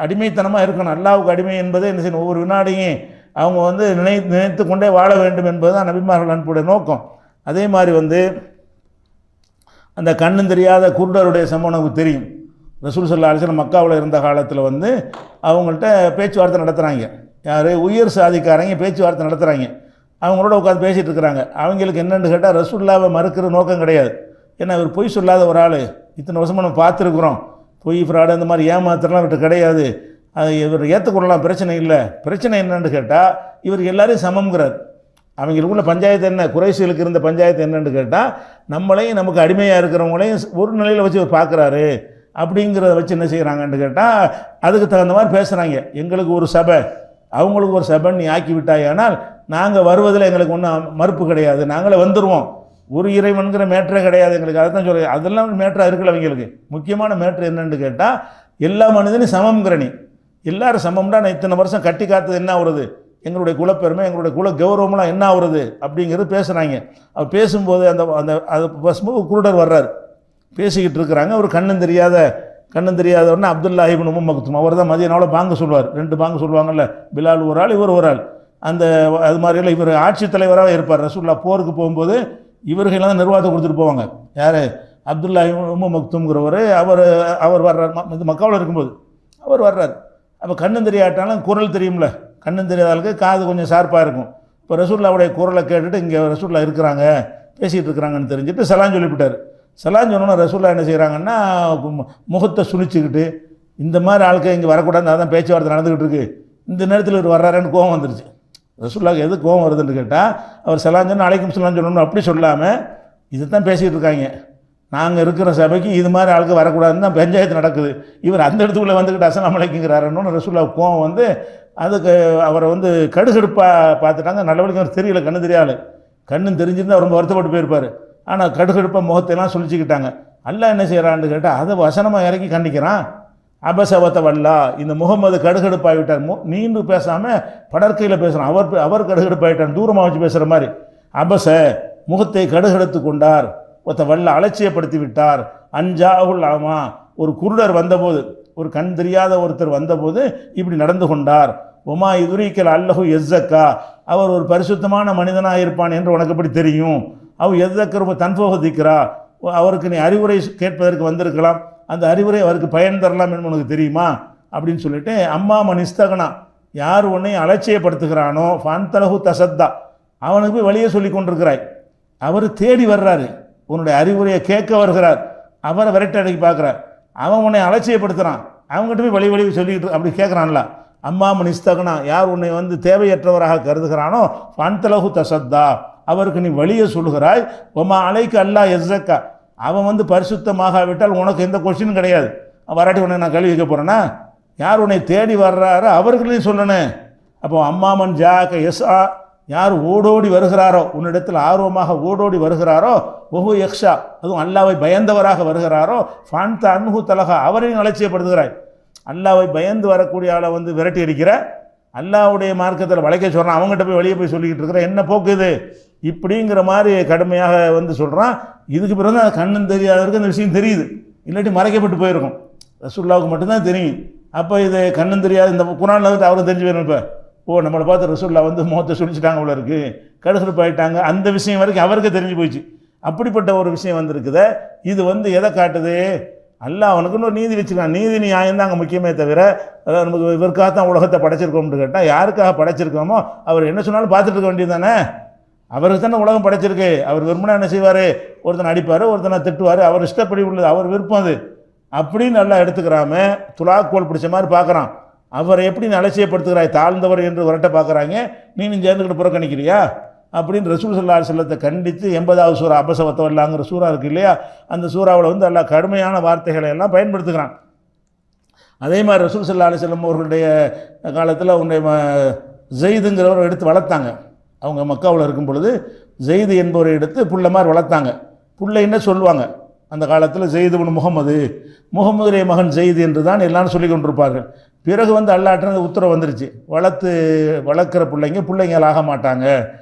[SPEAKER 1] அடிமைத்தனமாக இருக்கணும். அல்லாவுக்கு அடிமை என்பதை என்ன செய்யணும்? ஒவ்வொரு வினாடியும் அவங்க வந்து நினைத்து கொண்டே வாழ வேண்டும் என்பது தான் நபிமார்கள் அனுப்புடைய நோக்கம். அதே மாதிரி அந்த கண்ணும் தெரியாத குருடருடைய சம்பவம் நமக்கு தெரியும். ரசூல் ஸல்லல்லாஹு அலைஹி வஸல்லம் மக்காவில் இருந்த காலத்தில் அவங்கள்ட்ட பேச்சுவார்த்தை நடத்துகிறாங்க. யார்? உயர் சாதிக்காரங்க பேச்சுவார்த்தை நடத்துகிறாங்க. அவங்களோட உட்காந்து பேசிகிட்டு இருக்கிறாங்க. அவங்களுக்கு என்னென்னு கேட்டால் ரசூலுல்லாவை மறுக்கிற நோக்கம் கிடையாது. ஏன்னா இவர் பொய் சொல்லாத ஒரு ஆள், இத்தனை வருஷமாக நம்ம பார்த்துருக்குறோம், பொய் ஃப்ராடு அந்த மாதிரி ஏமாத்திரலாம் இவர்கிட்ட கிடையாது, அது இவர் ஏற்றுக்கொள்ளலாம், பிரச்சனை இல்லை. பிரச்சனை என்னென்னு கேட்டால் இவர் எல்லாரையும் சமம்ங்கிறார். அவங்களுக்குள்ள பஞ்சாயத்து என்ன, குறைசிகளுக்கு இருந்த பஞ்சாயத்து என்னென்னு கேட்டால் நம்மளையும் நமக்கு அடிமையாக இருக்கிறவங்களையும் ஒரு நிலையில் வச்சு அவர் பார்க்குறாரு அப்படிங்கிறத வச்சு என்ன செய்கிறாங்கன்னு கேட்டால் அதுக்கு தகுந்த மாதிரி பேசுகிறாங்க. எங்களுக்கு ஒரு சபை, அவங்களுக்கு ஒரு சபைன்னு நீ ஆக்கி விட்டாயானால் நாங்கள் வருவதில் எங்களுக்கு ஒன்றும் மறுப்பு கிடையாது, நாங்களே வந்துடுவோம், ஒரு இறைவனுங்கிற மேட்டரே கிடையாது எங்களுக்கு. அதை தான் சொல்ல, அதெல்லாம் மேட்டராக இருக்கல. அவங்களுக்கு முக்கியமான மேட்ரு என்னென்னு கேட்டால் எல்லா மனிதனையும் சமம்ங்கிற நீ, எல்லாரும் சமம்னா நான் இத்தனை வருஷம் கட்டி காத்தது என்ன ஆகுறது, எங்களுடைய குலப்பெருமை எங்களுடைய குல கௌரவம்லாம் என்ன ஆகுறது அப்படிங்கிறது பேசுகிறாங்க. அவர் பேசும்போது அந்த அது குருடர் வர்றார், பேசிக்கிட்டு இருக்கிறாங்க. ஒரு கண்ணும் தெரியாதவொடனே அப்துல்லா இப்னு உம்மு மக்தூம், அவர் தான் மதியனாவில் பாங்கு சொல்லுவார். 2 பாங்கு சொல்லுவாங்கல்ல, பிலால் ஒரு ஆள், இவர் ஒரு ஆள். அது மாதிரியெல்லாம் இவர் ஆட்சித் தலைவராக இருப்பார். ரசூலுல்லாஹ் போருக்கு போகும்போது இவர்களெல்லாம் தான் நிர்வாகத்தை கொடுத்துட்டு போவாங்க. யார்? அப்துல்லா இப்னு உம்மு மக்தூம்ங்கிறவர். அவர் வர்றார், மக்காவில் இருக்கும்போது அவர் வர்றார். அப்போ கண்ணும் தெரியாட்டாலும் குரல் தெரியும்ல, கண்ணும் தெரியாதாளுக்கு காது கொஞ்சம் ஷார்ப்பாக இருக்கும். இப்போ ரசூலுல்லாஹ்வுடைய குரலை கேட்டுட்டு இங்கே ரசூலுல்லாஹ் இருக்கிறாங்க, பேசிகிட்டு இருக்கிறாங்கன்னு தெரிஞ்சுட்டு சலாம் சொல்லிவிட்டார். சலாம் சொன்னோன்னா ரசூலுல்லாஹ் என்ன செய்கிறாங்கன்னா முகத்தை சுழிச்சுக்கிட்டு, இந்த மாதிரி ஆளுக்கு இங்கே வரக்கூடாது, அதான் பேச்சுவார்த்தை நடந்துக்கிட்டு இருக்குது, இந்த நேரத்தில் இவர் வர்றாருன்னு கோவம் வந்துருச்சு. ரசூலுல்லாஹ்க்கு எது கோவம் வருதுன்னு கேட்டால் அவர் சலாம் சொன்னால் அலைக்கும் சலாம் சொல்லணும்னு அப்படி சொல்லாமல் இதை தான் பேசிகிட்டு இருக்காங்க, நாங்கள் இருக்கிற சபைக்கு இது மாதிரி ஆளுக்கு வரக்கூடாதுன்னு தான் பஞ்சாயத்து நடக்குது, இவர் அந்த இடத்துக்குள்ளே வந்துக்கிட்டு அஸ்ஸலாமு அலைக்குங்கிறாருன்னு ரசூலுல்லாஹ் கோவம் அதுக்கு அவரை கடுகடுப்பாக பார்த்துட்டாங்க. நல்லபடிக்கு அவர் தெரியல, கண்ணு தெரியாது, கண்ணும் தெரிஞ்சிருந்தால் ரொம்ப வருத்தப்பட்டு போயிருப்பார். ஆனால் கடுகடுப்பாக முகத்தையெல்லாம் சொல்லிச்சுக்கிட்டாங்க. அல்லாஹ் என்ன செய்கிறான்னு கேட்டால் அதை வசனமாக இறக்கி கண்டிக்கிறான். அபசவத்த வல்லா, இந்த முகமது கடுகடுப்பாகிவிட்டார், நீண்டு பேசாமல் படற்கையில் பேசுகிறான். அவர் கடுகடுப்பாகிட்டார், தூரமாக வச்சு பேசுகிற மாதிரி. அபச முகத்தை கடுகெடுத்து கொண்டார், ஒத்த வல்ல அலட்சியப்படுத்தி விட்டார். அஞ்சாவுல் ஆமா, ஒரு குருடர் வந்தபோது, ஒரு கண் தெரியாத ஒருத்தர் வந்தபோது இப்படி நடந்து கொண்டார். ஒமா இதுரிக்கல் அல்லஹு எஸ்ஸக்கா, அவர் ஒரு பரிசுத்தமான மனிதனாக இருப்பான் என்று உனக்கு எப்படி தெரியும்? அவர் எஸ்ஸக்கர் தன்போக திக்கிறா, அவருக்கு நீ அறிவுரை கேட்பதற்கு வந்திருக்கலாம், அந்த அறிவுரை அவருக்கு பயன் தரலாம் என்று உனக்கு தெரியுமா அப்படின்னு சொல்லிட்டு, அம்மா மனிஸ்தகனா, யார் உன்னை அலட்சியப்படுத்துகிறானோ ஃபந்தலஹு தசத்தா, அவனுக்கு போய் வழியை சொல்லி கொண்டிருக்கிறாய். அவர் தேடி வர்றாரு, உன்னுடைய அறிவுரையை கேட்க வருகிறார், அவரை விரட்டி அடக்கி பார்க்குறார். அவன் உன்னை அலட்சியப்படுத்துகிறான், அவங்ககிட்ட போய் வழி சொல்லிக்கிட்டு அப்படி கேட்குறான்ல. அம்மா மனிஸ்தகனா, யார் உன்னை தேவையற்றவராக கருதுகிறானோ ஃபந்தலஹு தசத்தா, அவருக்கு நீ வழியை சொல்லுகிறாய். ஒமா அலைக்கு அல்லா எஸ்ஸக்கா, அவன் பரிசுத்தமாகாவிட்டால் உனக்கு எந்த கொஸ்டினும் கிடையாது, வராட்டி உன்னை நான் கல்வி வைக்க போகிறேன்னா, யார் உன்னை தேடி வர்றாரோ அவர்களையும் சொல்லணும். அப்போ அம்மாமன் ஜாக்க எஸ்ஆ, யார் ஓடோடி வருகிறாரோ, உன்னிடத்தில் ஆர்வமாக ஓடோடி வருகிறாரோ, ஒஹு யக்ஷா, அதுவும் அல்லாவை பயந்தவராக வருகிறாரோ, ஃபான்த அன்ஹு தலகா, அவரையும் அலட்சியப்படுத்துகிறாய். அல்லாவை பயந்து வரக்கூடிய ஆளை விரட்டி அடிக்கிற, அல்லாவுடைய மார்க்கத்தில் வளைக்க சொல்கிறான், அவங்ககிட்ட போய் வெளியே போய் சொல்லிக்கிட்டு இருக்கிற, என்ன போக்கு இது இப்படிங்கிற மாதிரி கடுமையாக சொல்கிறான். இதுக்கு பிறகு தான் கண்ணும் தெரியாதவருக்கு அந்த விஷயம் தெரியுது, இல்லாட்டி மறைக்கப்பட்டு போயிருக்கும், ரசூலுல்லாஹ்வுக்கு மட்டும்தான் தெரியும். அப்போ இது கண்ணும் தெரியாது, இந்த குர்ஆனில் அவரும் தெரிஞ்சு போயிடும். இப்போ நம்மளை பார்த்து ரசூலுல்லாஹ் முகத்தை சுழிச்சிட்டாங்க போல இருக்குது, கடுகடுப்பாயிட்டாங்க, அந்த விஷயம் வரைக்கும் அவருக்கு தெரிஞ்சு போயிடுச்சு. அப்படிப்பட்ட ஒரு விஷயம் வந்திருக்குது. இது எதை காட்டுது? அல்லாஹ் அவனுக்குன்னு ஒரு நீதி வச்சுருக்கான். நீதி நியாயம் தான் அங்கே முக்கியமே தவிர, அதாவது நமக்கு இவருக்காகத்தான் உலகத்தை படைச்சிருக்கோம்னு கேட்டால், யாருக்காக படைச்சிருக்கோமோ அவர் என்ன சொன்னாலும் பார்த்துட்டு இருக்க வேண்டியது தானே. அவருக்கு தானே உலகம் படைச்சிருக்கு. அவர் விரும்பினா என்ன செய்வார்? ஒருத்தனை அடிப்பார், ஒருத்தனை திட்டுவார், அவர் இஷ்டப்படி உள்ளது, அவர் விருப்பம் அது அப்படின்னு நல்லா எடுத்துக்கிறாம துலாக்கோல் பிடிச்ச மாதிரி பார்க்குறான். அவரை எப்படி அலட்சியப்படுத்துகிறாய், தாழ்ந்தவர் என்று வரட்ட பார்க்குறாங்க, நீனும் சேர்ந்துக்கிட்டு புறக்கணிக்கிறியா அப்படின்னு ரசூல் ஸல்லல்லாஹு அலைஹி வஸல்லத்தை கண்டித்து 80வது சூரா அபஸவத்தவல்லாங்கிற சூறா இருக்குது இல்லையா, அந்த சூறாவில் அல்லாஹ் கடுமையான வார்த்தைகளை எல்லாம் பயன்படுத்துகிறான். அதே மாதிரி ரசூல் ஸல்லல்லாஹு அலைஹி வஸல்லம் அவர்களுடைய காலத்தில் உன்னுடைய ஜெயிதுங்கிறவரை எடுத்து வளர்த்தாங்க. அவங்க மக்காவில் இருக்கும் பொழுது ஜெயிது என்பவரை எடுத்து புள்ள மாதிரி வளர்த்தாங்க. புள்ள என்ன சொல்லுவாங்க அந்த காலத்தில், ஜெயிது இப்னு முகமதுடைய மகன் ஜெயிது என்று தான் எல்லாரும் சொல்லி கொண்டிருப்பார்கள். பிறகு வந்து அல்லாஹ்ட்ட உத்தரவு வந்துருச்சு, வளர்க்குற பிள்ளைங்கள் ஆக மாட்டாங்க.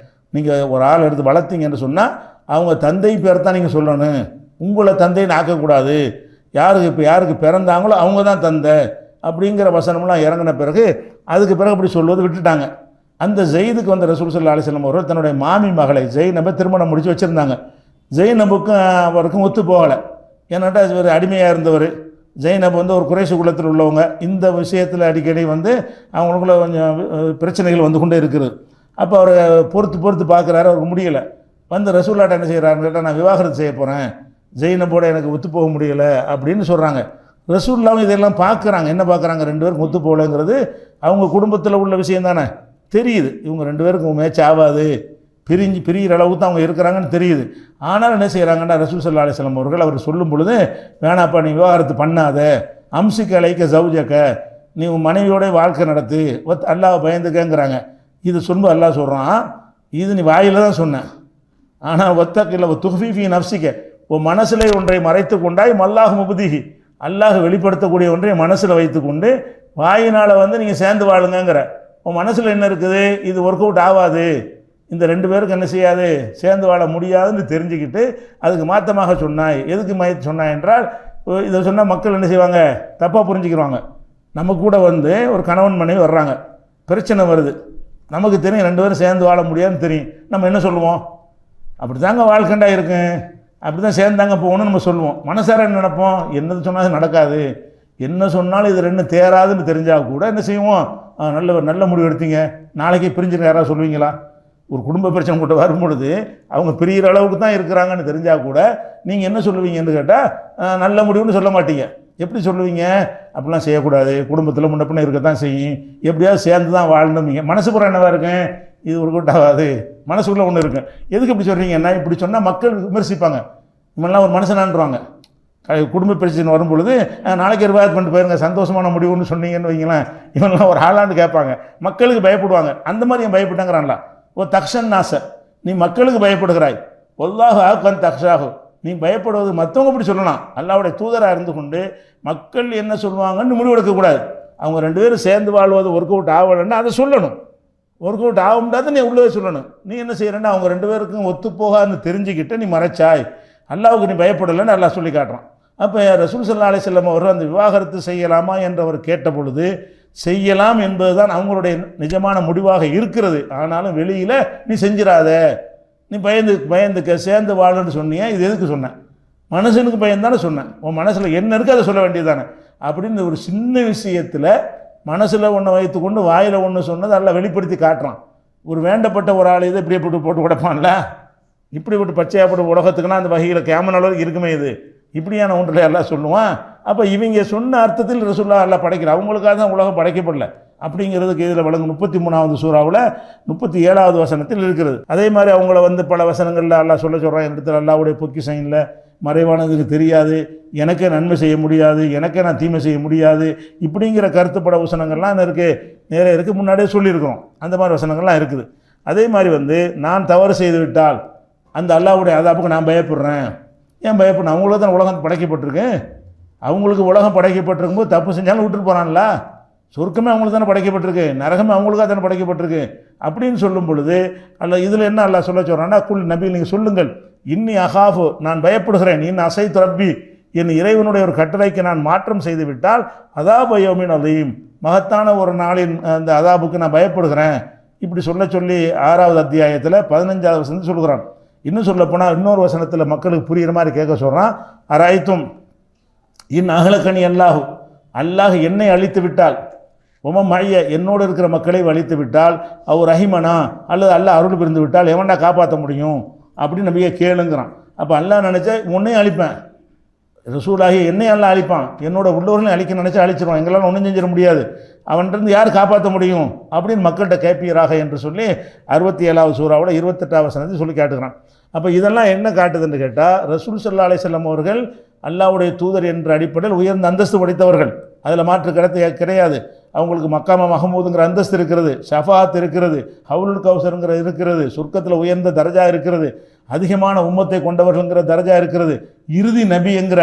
[SPEAKER 1] நீங்கள் ஒரு ஆள் எடுத்து வளர்த்தீங்கன்னு சொன்னால் அவங்க தந்தை பேர் தான் நீங்கள் சொல்லணும், உங்களை தந்தைன்னு ஆக்கக்கூடாது. யாருக்கு பிறந்தாங்களோ அவங்க தான் தந்தை அப்படிங்கிற வசனம்லாம் இறங்கின பிறகு அதுக்கு பிறகு அப்படி சொல்வது விட்டுட்டாங்க. அந்த ஜெயிதுக்கு வந்த ரசூல் ஸல்லல்லாஹு அலைஹி வஸல்லம் அவர்கள் தன்னுடைய மாமி மகளை ஜெயினபை திருமணம் முடித்து வச்சுருந்தாங்க. ஜெயினபுக்கும் அவருக்கும் ஒத்து போகலை. ஏன்னாட்டா ஒரு அடிமையாக இருந்தவர். ஜெயினப் வந்து ஒரு குறைஷ் குலத்தில் உள்ளவங்க. இந்த விஷயத்தில் அடிக்கடி வந்து அவங்களுக்குள்ள கொஞ்சம் பிரச்சனைகள் வந்து கொண்டே இருக்குது. அப்போ அவர் பொறுத்து பார்க்குறாரு, அவருக்கு முடியலை. வந்து ரசூல்லாட்ட என்ன செய்கிறாருன்னு கேட்டால், நான் விவாகரத்து செய்ய போகிறேன், ஜெயினபோட எனக்கு ஒத்து போக முடியலை அப்படின்னு சொல்கிறாங்க. ரசூல்லாவும் இதெல்லாம் பார்க்குறாங்க. என்ன பார்க்குறாங்க, 2 பேருக்கும் ஒத்து போகலைங்கிறது அவங்க குடும்பத்தில் உள்ள விஷயம் தானே தெரியுது. இவங்க 2 பேருக்கும் மேட்ச் ஆகாது, பிரிகிற அளவுக்கு தான் அவங்க இருக்கிறாங்கன்னு தெரியுது. ஆனால் என்ன செய்கிறாங்கன்னா, ரசூல் ஸல்லல்லாஹு அலைஹி வஸல்லம் அவர்கள் அவர் சொல்லும் பொழுது, வேணாப்பா நீ விவாகரத்து பண்ணாத, அம்சிக்க அலைக்க ஜவுஜக்க, நீ உன் மனைவியோட வாழ்க்கை நடத்து, அல்லாஹ் பயந்துக்கங்கிறாங்க. இது சொல்லும்போது அல்லாஹ் சொல்கிறான், இது நீ வாயில் தான் சொன்னேன், ஆனால் ஒத்தக்கில்ல துஃபீஃபி நஃப்சிக்க, உன் மனசில் ஒன்றை மறைத்து கொண்டாய், மல்லாஹ் முபதிஹி, அல்லாஹ் வெளிப்படுத்தக்கூடிய ஒன்றை மனசில் வைத்து கொண்டு வாயினால் வந்து நீங்கள் சேர்ந்து வாழுங்கிற. உன் மனசில் என்ன இருக்குது, இது ஒர்க் அவுட் ஆகாது, இந்த 2 பேருக்கு என்ன செய்யாது, சேர்ந்து வாழ முடியாதுன்னு தெரிஞ்சுக்கிட்டு அதுக்கு மாற்றமாக சொன்னாய். எதுக்கு சொன்னாய் என்றால், இதை சொன்னால் மக்கள் என்ன செய்வாங்க, தப்பாக புரிஞ்சுக்கிடுவாங்க. நம்ம கூட வந்து ஒரு கணவன் மனைவி வர்றாங்க, பிரச்சனை வருது, நமக்கு தெரியும் 2 பேரும் சேர்ந்து வாழ முடியாதுன்னு தெரியும். நம்ம என்ன சொல்லுவோம், அப்படி தாங்க வாழ்க்கண்டா இருக்கு, அப்படி தான் சேர்ந்தாங்க போகணும்னு நம்ம சொல்லுவோம். மனசார என்ன நினைப்போம், என்னது சொன்னாலும் நடக்காது, என்ன சொன்னாலும் இது 2 தேராதுன்னு தெரிஞ்சால் கூட என்ன செய்வோம், நல்ல முடிவு எடுத்தீங்க, நாளைக்கு பிரிஞ்சுன்னு யாராவது சொல்லுவீங்களா? ஒரு குடும்ப பிரச்சனை கூட வரும்பொழுது அவங்க பிரிகிற அளவுக்கு தான் இருக்கிறாங்கன்னு தெரிஞ்சால் கூட நீங்கள் என்ன சொல்லுவீங்கன்னு கேட்டால், நல்ல முடிவுன்னு சொல்ல மாட்டீங்க. எப்படி சொல்லுவீங்க, அப்படிலாம் செய்யக்கூடாது, குடும்பத்தில் முன்ன பின்ன இருக்க தான் செய்யும், எப்படியாவது சேர்ந்து தான் வாழணுமீங்க. மனசுப்புறம் என்னவா இருக்கும், இது ஒரு கூட்டாகாது, மனசுக்குள்ளே ஒன்று இருக்கும். எதுக்கு இப்படி சொல்கிறீங்கன்னா, இப்படி சொன்னால் மக்கள் விமர்சிப்பாங்க, இவெல்லாம் ஒரு மனுஷனான்றாங்க. குடும்ப பிரச்சனை வரும்பொழுது நாளைக்கு ரிவாயத் பண்ணிட்டு போயிருங்க, சந்தோஷமான முடிவுன்னு சொன்னீங்கன்னு வைங்களேன், இவங்கெல்லாம் ஒரு ஆளான்னு கேட்பாங்க, மக்களுக்கு பயப்படுவாங்க. அந்த மாதிரி என் பயப்பட்டாங்கிறான்ல, ஓ தக்ஷன் நாச, நீ மக்களுக்கு பயப்படுகிறாய், ஒல்லாஹு ஆக்கன் தக்ஷாகு, நீ பயப்படுவது மற்றவங்க இப்படி சொல்லலாம், அல்லாஹ்வுடைய தூதராக இருந்து கொண்டு மக்கள் என்ன சொல்லுவாங்கன்னு முடிவெடுக்கக்கூடாது. அவங்க 2 பேரும் சேர்ந்து வாழ்வது ஒர்க் அவுட் ஆகலைன்னா அதை சொல்லணும். ஒர்க் அவுட் ஆக முடியாது, நீ உள்ளவே சொல்லணும். நீ என்ன செய்யறேன்னா, அவங்க 2 பேருக்கும் ஒத்து போகாதுன்னு தெரிஞ்சுக்கிட்டு நீ மறைச்சாய், அல்லாஹ்வுக்கு நீ பயப்படலைன்னு அல்லாஹ் சொல்லி காட்டுறான். அப்போ ரசூல் ஸல்லல்லாஹு அலைஹி வஸல்லம் அவர்கள் அந்த விவாகரத்து செய்யலாமா என்றவர் கேட்ட பொழுது செய்யலாம் என்பதுதான் அவங்களுடைய நிஜமான முடிவாக இருக்கிறது. ஆனாலும் வெளியில் நீ செஞ்சிடாத, நீ பயந்துக்க சேர்ந்து வாழுன்னு சொன்னியே, இது எதுக்கு சொன்னேன், மனுஷனுக்கு பயந்தானே சொன்னேன், உன் மனசில் என்ன இருக்குது அதை சொல்ல வேண்டியதானே அப்படின்னு ஒரு சின்ன விஷயத்தில் மனசில் ஒன்று வைத்துக்கொண்டு வாயில் ஒன்று சொன்னது எல்லாம் வெளிப்படுத்தி காட்டுறான். ஒரு வேண்டப்பட்ட ஒரு ஆள் இதை இப்படியே போட்டு கொடுப்பான்ல, இப்படி விட்டு பச்சையாப்பட்டு உலகத்துக்குன்னா அந்த வகையில் கேமன் அளவுக்கு இருக்குமே, இது இப்படியான ஒன்றில் எல்லாம் சொல்லுவான். அப்போ இவங்க சொன்ன அர்த்தத்தில் ரசூலுல்லாஹ் எல்லாம் படைக்கிறார், அவங்களுக்காக தான் உலகம் படைக்கப்படல அப்படிங்கிறதுக்கு இதில் வழங்கும் 33வது சூறாவில் 37வது வசனத்தில் இருக்கிறது. அதே மாதிரி அவங்கள வந்து பல வசனங்களில் அல்லாஹ் சொல்கிறான், இடத்துல அல்லாஹ்வுடைய பொக்கிஷம் இல்லை, மறைவானதுக்கு தெரியாது, எனக்கே நன்மை செய்ய முடியாது, எனக்கே நான் தீமை செய்ய முடியாது, இப்படிங்கிற கருத்துப்பட வசனங்கள்லாம் நிறைய இருக்குது, முன்னாடியே சொல்லியிருக்கிறோம். அந்த மாதிரி வசனங்கள்லாம் இருக்குது. அதே மாதிரி வந்து நான் தவறு செய்து விட்டால் அந்த அல்லாஹ்வுடைய அதாபுக்கு நான் பயப்படுறேன். ஏன் பயப்படணும், அவங்களுக்கு தான் உலகம் படைக்கப்பட்டிருக்கு, அவங்களுக்கு உலகம் படைக்கப்பட்டிருக்கும் போது தப்பு செஞ்சாலும் விட்டுட்டு போகிறான்ல, சொர்க்கமே அவங்களுக்கு தானே படைக்கப்பட்டிருக்கு, நரகமே அவங்களுக்காக தானே படைக்கப்பட்டிருக்கு அப்படின்னு சொல்லும் பொழுது அல்ல இதில் என்ன அல்லாஹ் சொல்ல சொல்கிறான்னா, குல் நபி நீங்கள் சொல்லுங்கள், இன்னி அகாஃபு, நான் பயப்படுகிறேன், இன் அசைத் ரப்பி, என் இறைவனுடைய ஒரு கட்டளைக்கு நான் மாற்றம் செய்து விட்டால் அதாப யௌமின் அதீம், மகத்தான ஒரு நாளின் அந்த அதாபுக்கு நான் பயப்படுகிறேன். இப்படி சொல்லி 6வது அத்தியாயத்தில் 15வது வசனத்தில் சொல்கிறான். இன்னும் சொல்லப்போனால் இன்னொரு வசனத்தில் மக்களுக்கு புரிகிற மாதிரி கேட்க சொல்கிறான், அராய்த்தும் இன் அகலக்கணி அல்லாஹ் என்னை அழித்து விட்டால், மைய என்னோடு இருக்கிற மக்களை அழித்து விட்டால், அவர் ரஹிமனா அல்லது அல்லாஹ் அருள் புரிந்து விட்டால் எவன்டா காப்பாற்ற முடியும் அப்படின்னு நபியை கேளுங்கிறான். அப்போ அல்லாஹ் நினச்சா உன்னையும் அழிப்பேன், ரசூலாகி என்னை அல்லாஹ் அழிப்பான், என்னோட உள்ளவர்களையும் அழிக்க நினச்சா அழிச்சிருவான், எங்களால் ஒன்றும் செஞ்சிட முடியாது, அவன்கிட்ட யார் காப்பாற்ற முடியும் அப்படின்னு மக்கள்கிட்ட கேட்பீராக என்று சொல்லி 67வது சூறாவோட 28வது வசனத்தை சொல்லி காட்டுகிறான். அப்போ இதெல்லாம் என்ன காட்டுதுன்னு கேட்டால், ரசூல் ஸல்லல்லாஹு அலைஹி வஸல்லம் அவர்கள் அல்லாஹ்வுடைய தூதர் என்ற அடிப்படையில் உயர்ந்த அந்தஸ்து படைத்தவர்கள், அதில் மாற்று கிடையாது. அவங்களுக்கு மக்காம மஹமூதுங்கிற அந்தஸ்து இருக்கிறது, ஷஃபாத் இருக்கிறது, ஹவுலுல் கௌசருங்கிற இருக்கிறது, சொர்க்கத்தில் உயர்ந்த தரஜா இருக்கிறது, அதிகமான உம்மத்தை கொண்டவர்கள்ங்கிற தரஜா இருக்கிறது, இறுதி நபி என்கிற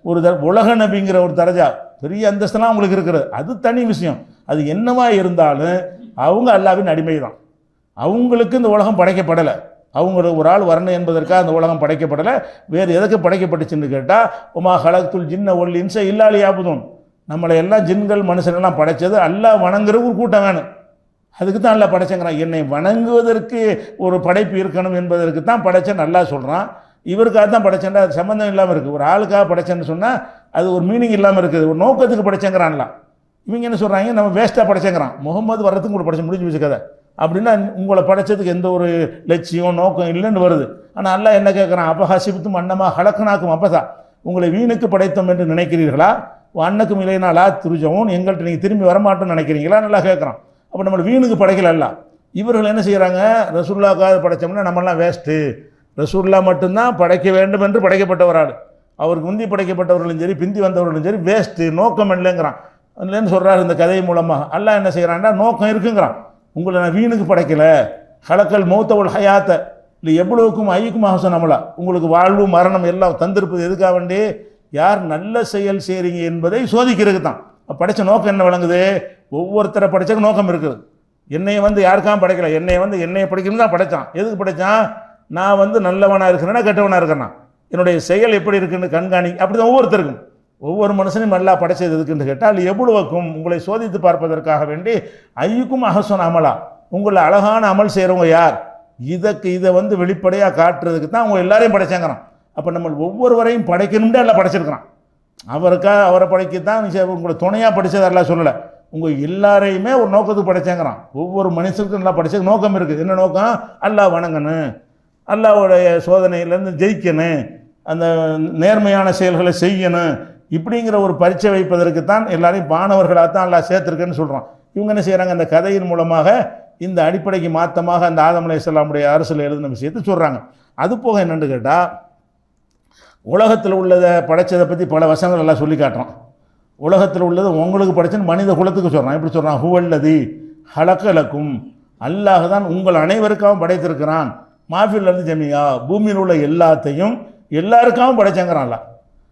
[SPEAKER 1] ஒரு உலக நபிங்கிற ஒரு தரஜா, பெரிய அந்தஸ்தெல்லாம் அவங்களுக்கு இருக்கிறது, அது தனி விஷயம். அது என்னவா இருந்தாலும் அவங்க அல்லாஹ்வின் அடிமை தான். அவங்களுக்கு இந்த உலகம் படைக்கப்படலை. அவங்களுக்கு ஒரு ஆள் வரணும் என்பதற்காக அந்த உலகம் படைக்கப்படலை. வேறு எதுக்கு படைக்கப்பட்டுச்சுன்னு கேட்டால், உமா ஹலக்துல் ஜின்ன ஒல் இன்ச இல்லா லியஅபுதூன், நம்மளை எல்லாம் ஜின்கள் மனுஷனெல்லாம் படைச்சது அல்லாஹ் வணங்குற ஒரு கூட்டம் வேணும். அதுக்கு தான் அல்லாஹ் படைச்சங்கிறான். என்னை வணங்குவதற்கு ஒரு படைப்பு இருக்கணும் என்பதற்கு தான் படைச்சேன்னு அல்லாஹ் சொல்கிறான். இவருக்காக தான் படைச்சேன்டா, அது சம்மந்தம் இல்லாமல் இருக்குது. ஒரு ஆளுக்காக படைச்சேன்னு சொன்னால் அது ஒரு மீனிங் இல்லாமல் இருக்குது. ஒரு நோக்கத்துக்கு படைச்சேங்கிறான்லாம். இவங்க என்ன சொல்கிறாங்க, நம்ம வேஸ்ட்டாக படைச்சேங்கிறான். முகமது வர்றதுக்கு கூட படைச்சு முடிஞ்சு வச்சு கதை அப்படின்னா உங்களை படைச்சதுக்கு எந்த ஒரு லட்சியம் நோக்கம் இல்லைன்னு வருது. ஆனால் அல்லாஹ் என்ன கேட்குறான், அப்பஹசிப்தும் அன்னமா ஹலக்னாக்கும் அப்பதா, உங்களை வீணுக்கு படைத்தோம் என்று நினைக்கிறீர்களா, அன்னக்கும் இல்லைனா லா துருஜவும், எங்கள்கிட்ட நீங்கள் திரும்பி வரமாட்டோம்னு நினைக்கிறீங்களா, நல்லா கேட்குறான். அப்போ நம்மளை வீணுக்கு படைக்கல அல்ல. இவர்கள் என்ன செய்கிறாங்க, ரசூலுல்லாஹ்க்காக படைச்சோம்னா நம்மளாம் வேஸ்ட்டு, ரசூலுல்லா மட்டும்தான் படைக்க வேண்டும் என்று படைக்கப்பட்டவராள், அவருக்கு முந்தி படைக்கப்பட்டவர்களும் சரி பிந்தி வந்தவர்களும் சரி வேஸ்ட்டு, நோக்கம் இல்லைங்கிறான். இல்லைன்னு சொல்கிறார் இந்த கதை மூலமாக. அல்லாஹ் என்ன செய்கிறான்டா, நோக்கம் இருக்குங்கிறான். உங்களை நான் வீணுக்கு படைக்கலை, ஹலக்கல் மௌத்தவுல் ஹயாத்த இல்லை எவ்வளவுக்கும் ஐயுக்கும் ஆசன் நம்மளா, உங்களுக்கு வாழ்வு மரணம் எல்லாம் தந்திருப்பது எதுக்காக வேண்டி, யார் நல்ல செயல் செய்கிறீங்க என்பதை சோதிக்கிறதுக்கு தான். படைத்த நோக்கம் என்ன விளங்குது, ஒவ்வொருத்தரை படைச்சக்கு நோக்கம் இருக்குது. என்னையை யாருக்காக படைக்கல, என்னையை படைக்கணும்னு தான் படைத்தான். எதுக்கு படைத்தான், நான் நல்லவனாக இருக்கிறேன்னா கெட்டவனாக இருக்கிறேன்னா, என்னுடைய செயல் எப்படி இருக்குன்னு கண்காணி. அப்படி தான் ஒவ்வொருத்தருக்கும், ஒவ்வொரு மனுஷனையும் நல்லா படைச்சது எதுக்குன்னு கேட்டால், எவ்வளவுக்கும் உங்களை சோதித்து பார்ப்பதற்காக வேண்டி, ஐயுக்கும் அஹசன் அமலா, உங்களை அழகான அமல் செய்கிறவங்க யார், இதை வெளிப்படையாக காட்டுறதுக்கு தான் அவங்க எல்லாரையும் படைச்சாங்கிறான். அப்போ நம்ம ஒவ்வொருவரையும் படைக்கணும்னு எல்லாம் படைச்சிருக்கிறான். அவரை படைக்கத்தான் உங்களை துணையாக படித்தது எல்லாம் சொல்லலை, உங்கள் எல்லாரையுமே ஒரு நோக்கத்துக்கு படைச்சாங்கிறான். ஒவ்வொரு மனுஷனுக்கும் நல்லா படிச்ச நோக்கம் இருக்குது. என்ன நோக்கம், அல்லாஹ் வணங்கணும், அல்லாஹ்வுடைய சோதனையிலேருந்து ஜெயிக்கணும், அந்த நேர்மையான செயல்களை செய்யணும், இப்படிங்கிற ஒரு பரீட்சை வைப்பதற்கு தான் எல்லாரையும் மாணவர்களாக தான் அல்லாஹ் சேர்த்துருக்குன்னு சொல்கிறான். இவங்க என்ன செய்கிறாங்க, அந்த கதையின் மூலமாக இந்த அடிப்படைக்கு மாற்றமாக அந்த ஆதம் அலைஹிஸ்ஸலாமுடைய அரசில் எழுதின விஷயத்தை சொல்கிறாங்க. அது போக என்னென்னு கேட்டால், உலகத்தில் உள்ளதை படைச்சதை பற்றி பல வசனங்கள் எல்லாம் சொல்லி காட்டுறான். உலகத்தில் உள்ளது உங்களுக்கு படைச்சன்னு மனித குலத்துக்கு சொல்கிறான். எப்படி சொல்கிறான், ஹுவல்லதி ஹலக்கலக்கும், அல்லாஹ் தான் உங்கள் அனைவருக்காகவும் படைத்திருக்கிறான், மாஃபில் ஜமியா, பூமியில் உள்ள எல்லாத்தையும் எல்லாருக்காகவும் படைச்சங்கிறான்ல.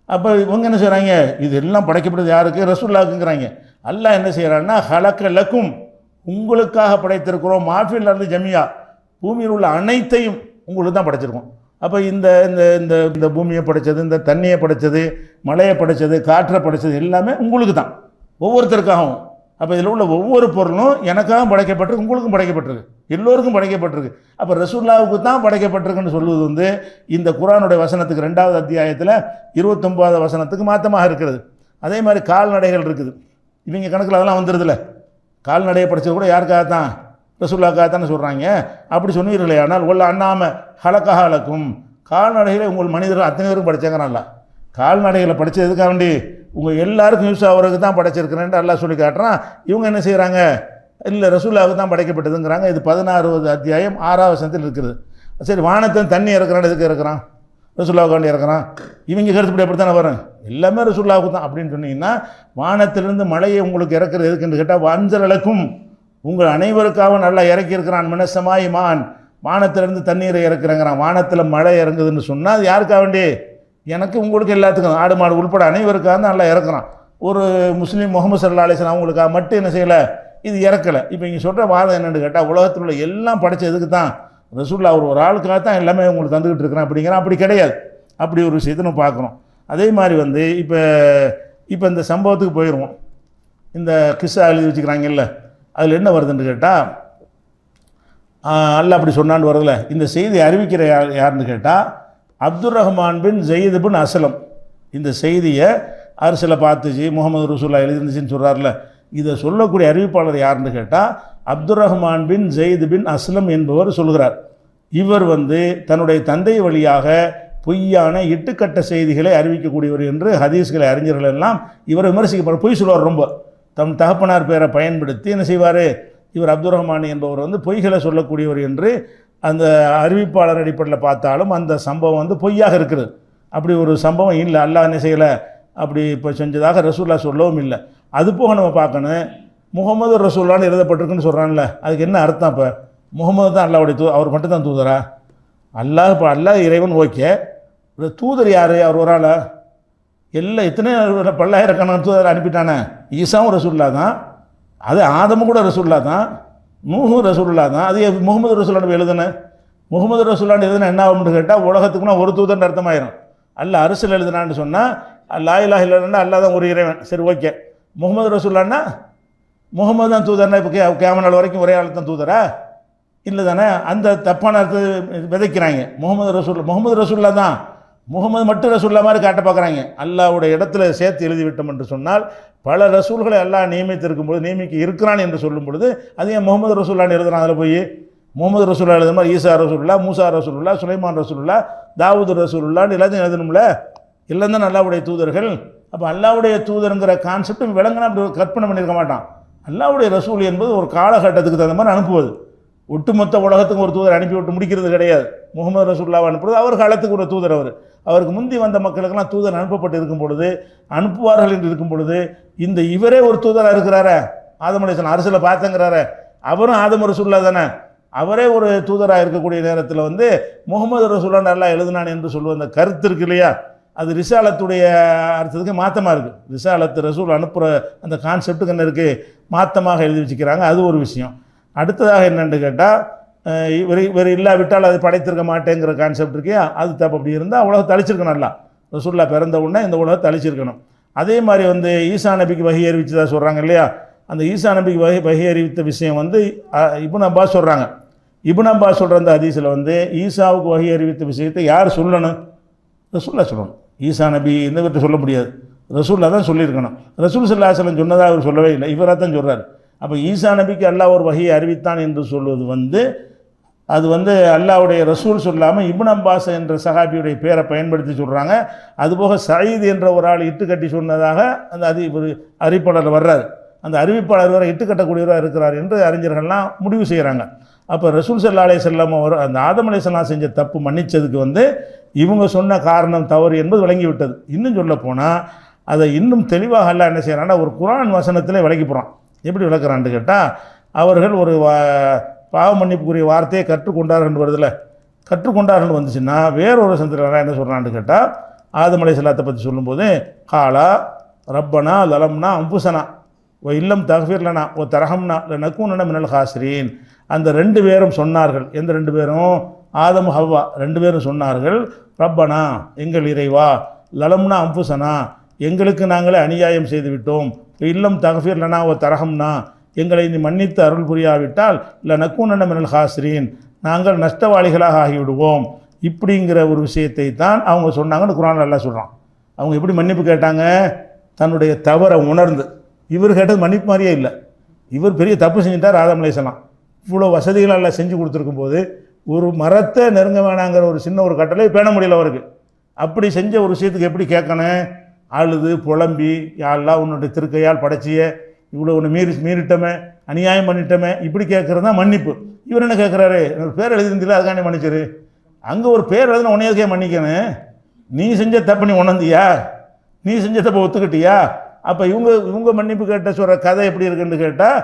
[SPEAKER 1] அப்போ இவங்க என்ன செய்கிறாங்க, இது எல்லாம் படைக்கப்படுது யாருக்கு, ரசூலுல்லாஹ்க்குங்கிறாங்க. அல்லாஹ் என்ன செய்கிறான்னா, ஹலக்கலக்கும், உங்களுக்காக படைத்திருக்கிறோம், மாஃபில் ஜமியா, பூமியில் உள்ள அனைத்தையும் உங்களுக்கு தான் படைச்சிருக்கோம். அப்போ இந்த இந்த இந்த இந்த பூமியை படைச்சது, இந்த தண்ணியை படைச்சது, மழையை படைச்சது, காற்றை படைச்சது எல்லாமே உங்களுக்கு தான், ஒவ்வொருத்தருக்காகவும். அப்போ இதில் உள்ள ஒவ்வொரு பொருளும் எனக்காகவும் படைக்கப்பட்டிருக்கு, உங்களுக்கும் படைக்கப்பட்டிருக்கு, எல்லோருக்கும் படைக்கப்பட்டிருக்கு. அப்போ ரசூலுல்லாஹ்வுக்கு தான் படைக்கப்பட்டிருக்குன்னு சொல்வது இந்த குர்ஆனுடைய வசனத்துக்கு 2வது அத்தியாயத்தில் 29வது வசனத்துக்கு மாற்றமாக இருக்கிறது. அதே மாதிரி கால்நடைகள் இருக்குது, இவங்க கணக்கில் அதெல்லாம் வந்துடுதுல. கால்நடையை படைச்சது கூட யாருக்காகத்தான், ரசூலுல்லாஹ்க்காகத்தானே சொல்கிறாங்க. அப்படி சொன்னீர்களே, ஆனால் உள்ள அண்ணாம ஹலக்கஹலக்கும், கால்நடைகளை உங்கள் மனிதர்கள் அத்தனை பேரும் படைச்சாங்கனால. கால்நடைகளை படித்தது எதுக்காக வேண்டி, உங்கள் எல்லாருக்கும் யூஸ் ஆகிறதுக்கு தான் படைச்சிருக்கிறேன்ட்டு அல்லாஹ் சொல்லி காட்டுறான். இவங்க என்ன செய்கிறாங்க, இல்லை ரசூலுல்லாஹ்வுக்கு தான் படைக்கப்பட்டதுங்கிறாங்க. இது 16வது அத்தியாயம் 6வது வசனத்தில் இருக்குது. சரி, வானத்தில் தண்ணி இறக்குறான், எதுக்கு இறக்குறான், ரசூலுல்லாஹ்வுக்காண்டி இறக்குறான். இவங்க கருத்துப்படி அப்படி தானே வரும், எல்லாமே ரசூலுல்லாஹ்வுக்கு தான் அப்படின்னு சொன்னீங்கன்னா, வானத்திலிருந்து மழையை உங்களுக்கு இறக்குறது எதுக்குன்னு கேட்டால், வஞ்சலக்கும், உங்கள் அனைவருக்காக நல்லா இறக்கியிருக்கிறான், மினசமாய் மான், வானத்திலிருந்து தண்ணீரை இறக்குறேங்கிறான். வானத்தில் மழை இறங்குதுன்னு சொன்னால் அது யாருக்காக வேண்டி, எனக்கு உங்களுக்கு எல்லாத்துக்கும், ஆடு மாடு உள்பட அனைவருக்காக தான் நல்லா இறக்குறான். ஒரு முஸ்லீம் முகமது ஸல்லல்லாஹு அலைஹி வஸல்லம் அவங்களுக்காக மட்டும் என்ன செய்யலை, இது இறக்கலை. இப்போ இங்கே சொல்கிற வாதம் என்னென்னு கேட்டால், உலகத்தில் உள்ள எல்லாம் படைச்ச எதுக்கு தான், ரசூலுல்லாஹ் ஒரு ஆளுக்காக தான் எல்லாமே உங்களுக்கு தந்துக்கிட்டு இருக்கிறான் அப்படிங்கிறான். அப்படி கிடையாது. அப்படி ஒரு விஷயத்தை நம்ம பார்க்குறோம். அதே மாதிரி இப்போ இந்த சம்பவத்துக்கு போயிடுவோம். இந்த கிஸ்ஸா எழுதி வச்சுக்கிறாங்கல்ல, அதில் என்ன வருதுன்னு கேட்டால், அல்லாஹ் அப்படி சொன்னான்னு வருதுல. இந்த செய்தி அறிவிக்கிற யாருன்னு கேட்டால், அப்துர் ரஹ்மான் பின் ஜெயித் பின் அஸ்லம். இந்த செய்தியை அரசில் பார்த்துச்சு, முகமது ரசூலுல்லாஹ் எழுதிருந்துச்சின்னு சொல்கிறார்ல, இதை சொல்லக்கூடிய அறிவிப்பாளர் யாருன்னு கேட்டால், அப்துர் ரஹ்மான் பின் ஜெயித் பின் அஸ்லம் என்பவர் சொல்கிறார். இவர் தன்னுடைய தந்தை வழியாக பொய்யான இட்டுக்கட்ட செய்திகளை அறிவிக்கக்கூடியவர் என்று ஹதீஸ்களை அறிஞர்கள் எல்லாம் இவரை விமர்சிக்கப்படுற, பொய் சொல்வார் ரொம்ப. தம் தகப்பனார் பேரை பயன்படுத்தி என்ன செய்வார், இவர் அப்துர் ரஹ்மான் என்பவர் பொய்களை சொல்லக்கூடியவர் என்று அந்த அறிவிப்பாளர் அடிப்படையில் பார்த்தாலும் அந்த சம்பவம் பொய்யாக இருக்குது. அப்படி ஒரு சம்பவம் இல்லை, அல்லாஹ் என்ன செய்யலை அப்படி இப்போ செஞ்சதாக ரசூலுல்லாஹ் சொல்லவும் இல்லை. அது போக நம்ம பார்க்கணும், முகமது ரசூலுல்லாஹ்னு எழுதப்பட்டிருக்குன்னு சொல்கிறான்ல, அதுக்கு என்ன அர்த்தம்? இப்போ முகமது தான் அல்லாஹ்வுடைய அவர் மட்டும் தான் தூதரா? அல்லாஹ், இப்போ அல்லாஹ் இறைவன் ஓகே, தூதர் யார், அவர் ஒரு ஆளா? எல்லாம் எத்தனை பல்லாயிரக்கணக்கான தூதர் அனுப்பிட்டானே. ஈசாவும் ரசூல்லா தான், அது ஆதமும் கூட ரசூல்லா தான், நூஹும் ரசூல்லா தான். அது முகமது ரசூல்லான்னு எழுதுனேன். முகமது ரசூல்லான்னு எழுதுனா என்ன ஆகும்னு கேட்டால் உலகத்துக்குன்னா ஒரு தூதர்னு அர்த்தமாயிரும். அல்ல அரசியல் எழுதுனான்னு சொன்னால் லா இலாஹ இல்லல்லாஹ் அல்லா தான் ஒரு இறைவன். சரி, ஓகே. முகமது ரசூல்லான்னா முகமது தான் தூதர்னா இப்போ கியாமத் நாள் வரைக்கும் ஒரே ஆள் தான் தூதரா? இல்லை தானே. அந்த தப்பான அர்த்தத்தை விதைக்கிறாங்க. முகமது ரசூல்லா தான், முகமது மட்டும் ரசூல்லா மாதிரி காட்ட பார்க்குறாங்க. அல்லாவுடைய இடத்துல சேர்த்து எழுதிவிட்டோம் என்று சொன்னால் பல ரசூல்களை அல்லாஹ் நியமித்திருக்கும் பொழுது நியமிக்க இருக்கிறான் என்று சொல்லும் பொழுது அது ஏன் முகமது ரசூல்லான்னு எழுதுறான்? அதில் போய் முகமது ரசூல்லா எழுதுன மாதிரி ஈசா ரசூலுல்லா, மூசா ரசூலுல்லா, சுலைமான் ரசூலுல்லா, தாவூது ரசூலுல்லான்னு எல்லாத்தையும் எழுதணும்ல. இல்லைன்னு தான் அல்லாவுடைய தூதர்கள். அப்போ அல்லாவுடைய தூதருங்கிற கான்செப்ட் விளங்கினா அப்படி கற்பனை பண்ணியிருக்க மாட்டான். அல்லாவுடைய ரசூல் என்பது ஒரு காலகட்டத்துக்கு தகுந்த மாதிரி அனுப்புவது. ஒட்டுமொத்த உலகத்துக்கு ஒரு தூதர் அனுப்பிவிட்டு முடிக்கிறது கிடையாது. முகமது ரசூல்லாவை அனுப்புறது அவர் காலத்துக்கு ஒரு தூதர். அவருக்கு முந்தி வந்த மக்களுக்கெல்லாம் தூதர் அனுப்பப்பட்டு இருக்கும் பொழுது, அனுப்புவார்கள் என்று இருக்கும் பொழுது, இந்த இவரே ஒரு தூதராக இருக்கிறார, ஆதம் அலைஹிஸ்ஸலாம் அரசில் பார்த்தங்கிறார, அவரும் ஆதம் ரசூல்லா தானே, அவரே ஒரு தூதராக இருக்கக்கூடிய நேரத்தில் முகமது ரசூல்லா நல்லா எழுதினான் என்று சொல்லுவ அந்த கருத்து இருக்கு இல்லையா, அது ரிசாலத்துடைய அர்த்தத்துக்கு மாற்றமாக இருக்குது. ரிசாலத்து ரசூல் அனுப்புகிற அந்த கான்செப்டுக்கு என்ன இருக்குது, மாற்றமாக எழுதி வச்சுக்கிறாங்க. அது ஒரு விஷயம். அடுத்ததாக என்னென்னு கேட்டால், இவர் இல்லாவிட்டால் அது படைத்திருக்க மாட்டேங்கிற கான்செப்ட் இருக்கே, அது தப்பு. அப்படி இருந்தால் உலகத்தை அழிச்சிருக்கணும். நல்லா ரசூல்லா பிறந்த உடனே இந்த உலகத்தை அழிச்சிருக்கணும். அதே மாதிரி ஈசா நபிக்கு வஹி அறிவிச்சதா சொல்கிறாங்க இல்லையா, அந்த ஈசா நபிக்கு வஹி அறிவித்த விஷயம் இப்னு அப்பாஸ் சொல்கிறாங்க. இப்னு அப்பாஸ் சொல்கிற அந்த ஹதீஸில் ஈசாவுக்கு வஹி அறிவித்த விஷயத்தை யார் சொல்லணும்? ரசூல்லா சொல்லணும். ஈசா நபி எந்தவற்றை சொல்ல முடியாது, ரசூல்லா தான் சொல்லியிருக்கணும். ரசூல் ஸல்லல்லாஹு அலைஹி வஸல்லம் சொன்னதாக அவர் சொல்லவே இல்லை, இவராக தான் சொல்கிறார். அப்போ ஈசா நபிக்கு அல்லாஹ் ஒரு வஹியை அறிவித்தான் என்று சொல்வது அது அல்லாஹ்வுடைய ரசூல் சொல்லாமல் இப்னு அப்பாஸ் என்ற சஹாபியுடைய பேரை பயன்படுத்தி சொல்கிறாங்க. அதுபோக சயீத் என்ற ஒரு ஆள் இட்டுக்கட்டி சொன்னதாக அந்த அறிவிப்பாளர் வர்றார். அந்த அறிவிப்பாளர் வரை இட்டுக்கட்டக்கூடியவராக இருக்கிறார் என்று அறிஞர்கள்லாம் முடிவு செய்கிறாங்க. அப்போ ரசூல் ஸல்லல்லாஹு அலைஹி வஸல்லம் அந்த ஆதம் அலைஹிஸ்ஸலாம் செஞ்ச தப்பு மன்னிச்சதுக்கு இவங்க சொன்ன காரணம் தவறு என்பது விளங்கிவிட்டது. இன்னும் சொல்ல போனால் அதை இன்னும் தெளிவாக அல்லாஹ் என்ன செய்கிறான்னா ஒரு குர்ஆன் வசனத்திலே விளக்கி போகிறான். எப்படி விளக்குறான்னு கேட்டால், அவர்கள் ஒரு பாவ மன்னிப்புக்குரிய வார்த்தையை கற்றுக்கொண்டார்கள் வருதில்ல, கற்றுக்கொண்டார்கள் வந்துச்சுன்னா வேறொரு சந்திரன் என்ன சொல்கிறான்னு கேட்டால், ஆதம் அலைஹிஸ்ஸலாத்தை பற்றி சொல்லும்போது காலா ரப்பனா லலம்னா அம்புசனா ஓ இல்லம் தஃபீர்லனா ஓ தரஹம்னா லனகூனன மினல் ஹாசிரீன். அந்த ரெண்டு பேரும் சொன்னார்கள். எந்த ரெண்டு பேரும்? ஆதம் ஹவ்வா ரெண்டு பேரும் சொன்னார்கள், ரப்பனா எங்கள் இறைவா, லலம்னா அம்புசனா எங்களுக்கு நாங்களே அநியாயம் செய்து விட்டோம், இல்லம் தஃபீர்லனா ஓ தரஹம்னா எங்களை நீ மன்னித்து அருள் புரியாவிட்டால் லனகூனன மினல் ஹாசிரீன் நாங்கள் நஷ்டவாளிகளாக ஆகிவிடுவோம். இப்படிங்கிற ஒரு விஷயத்தை தான் அவங்க சொன்னாங்கன்னு குர்ஆன்ல அல்லாஹ் சொல்கிறான். அவங்க எப்படி மன்னிப்பு கேட்டாங்க? தன்னுடைய தவறை உணர்ந்து. இவர் கேட்டது மன்னிப்பு மாதிரியே இல்லை. இவர் பெரிய தப்பு செஞ்சுட்டார் ஆதம் அலைஹிஸ்ஸலாம். இவ்வளோ வசதிகள் எல்லாம் செஞ்சு கொடுத்துருக்கும் போது ஒரு மரத்தை நெருங்க வேணாங்கிற ஒரு சின்ன ஒரு கட்டளை பேண முடியல அவருக்கு. அப்படி செஞ்ச ஒரு விஷயத்துக்கு எப்படி கேட்கணும்? அழுது புலம்பி, யாரெல்லாம் உன்னுடைய திருக்கையால் படைச்சிய, இவ்வளோ ஒன்று மீறிட்டோமே, அநியாயம் பண்ணிட்டோமே, இப்படி கேட்குறது தான் மன்னிப்பு. இவர் என்ன கேட்குறாரு? பேர் எழுதிருந்தீங்களா, அதுக்காண்டி மன்னிச்சிரு. அங்கே ஒரு பேர் எழுதின உன்னையதுக்கே மன்னிக்கணும். நீ செஞ்ச தப்பு நீ உணர்ந்தியா? நீ செஞ்ச தப்பை ஒத்துக்கிட்டியா? அப்போ இவங்க மன்னிப்பு கேட்ட சொல்கிற கதை எப்படி இருக்குன்னு கேட்டால்,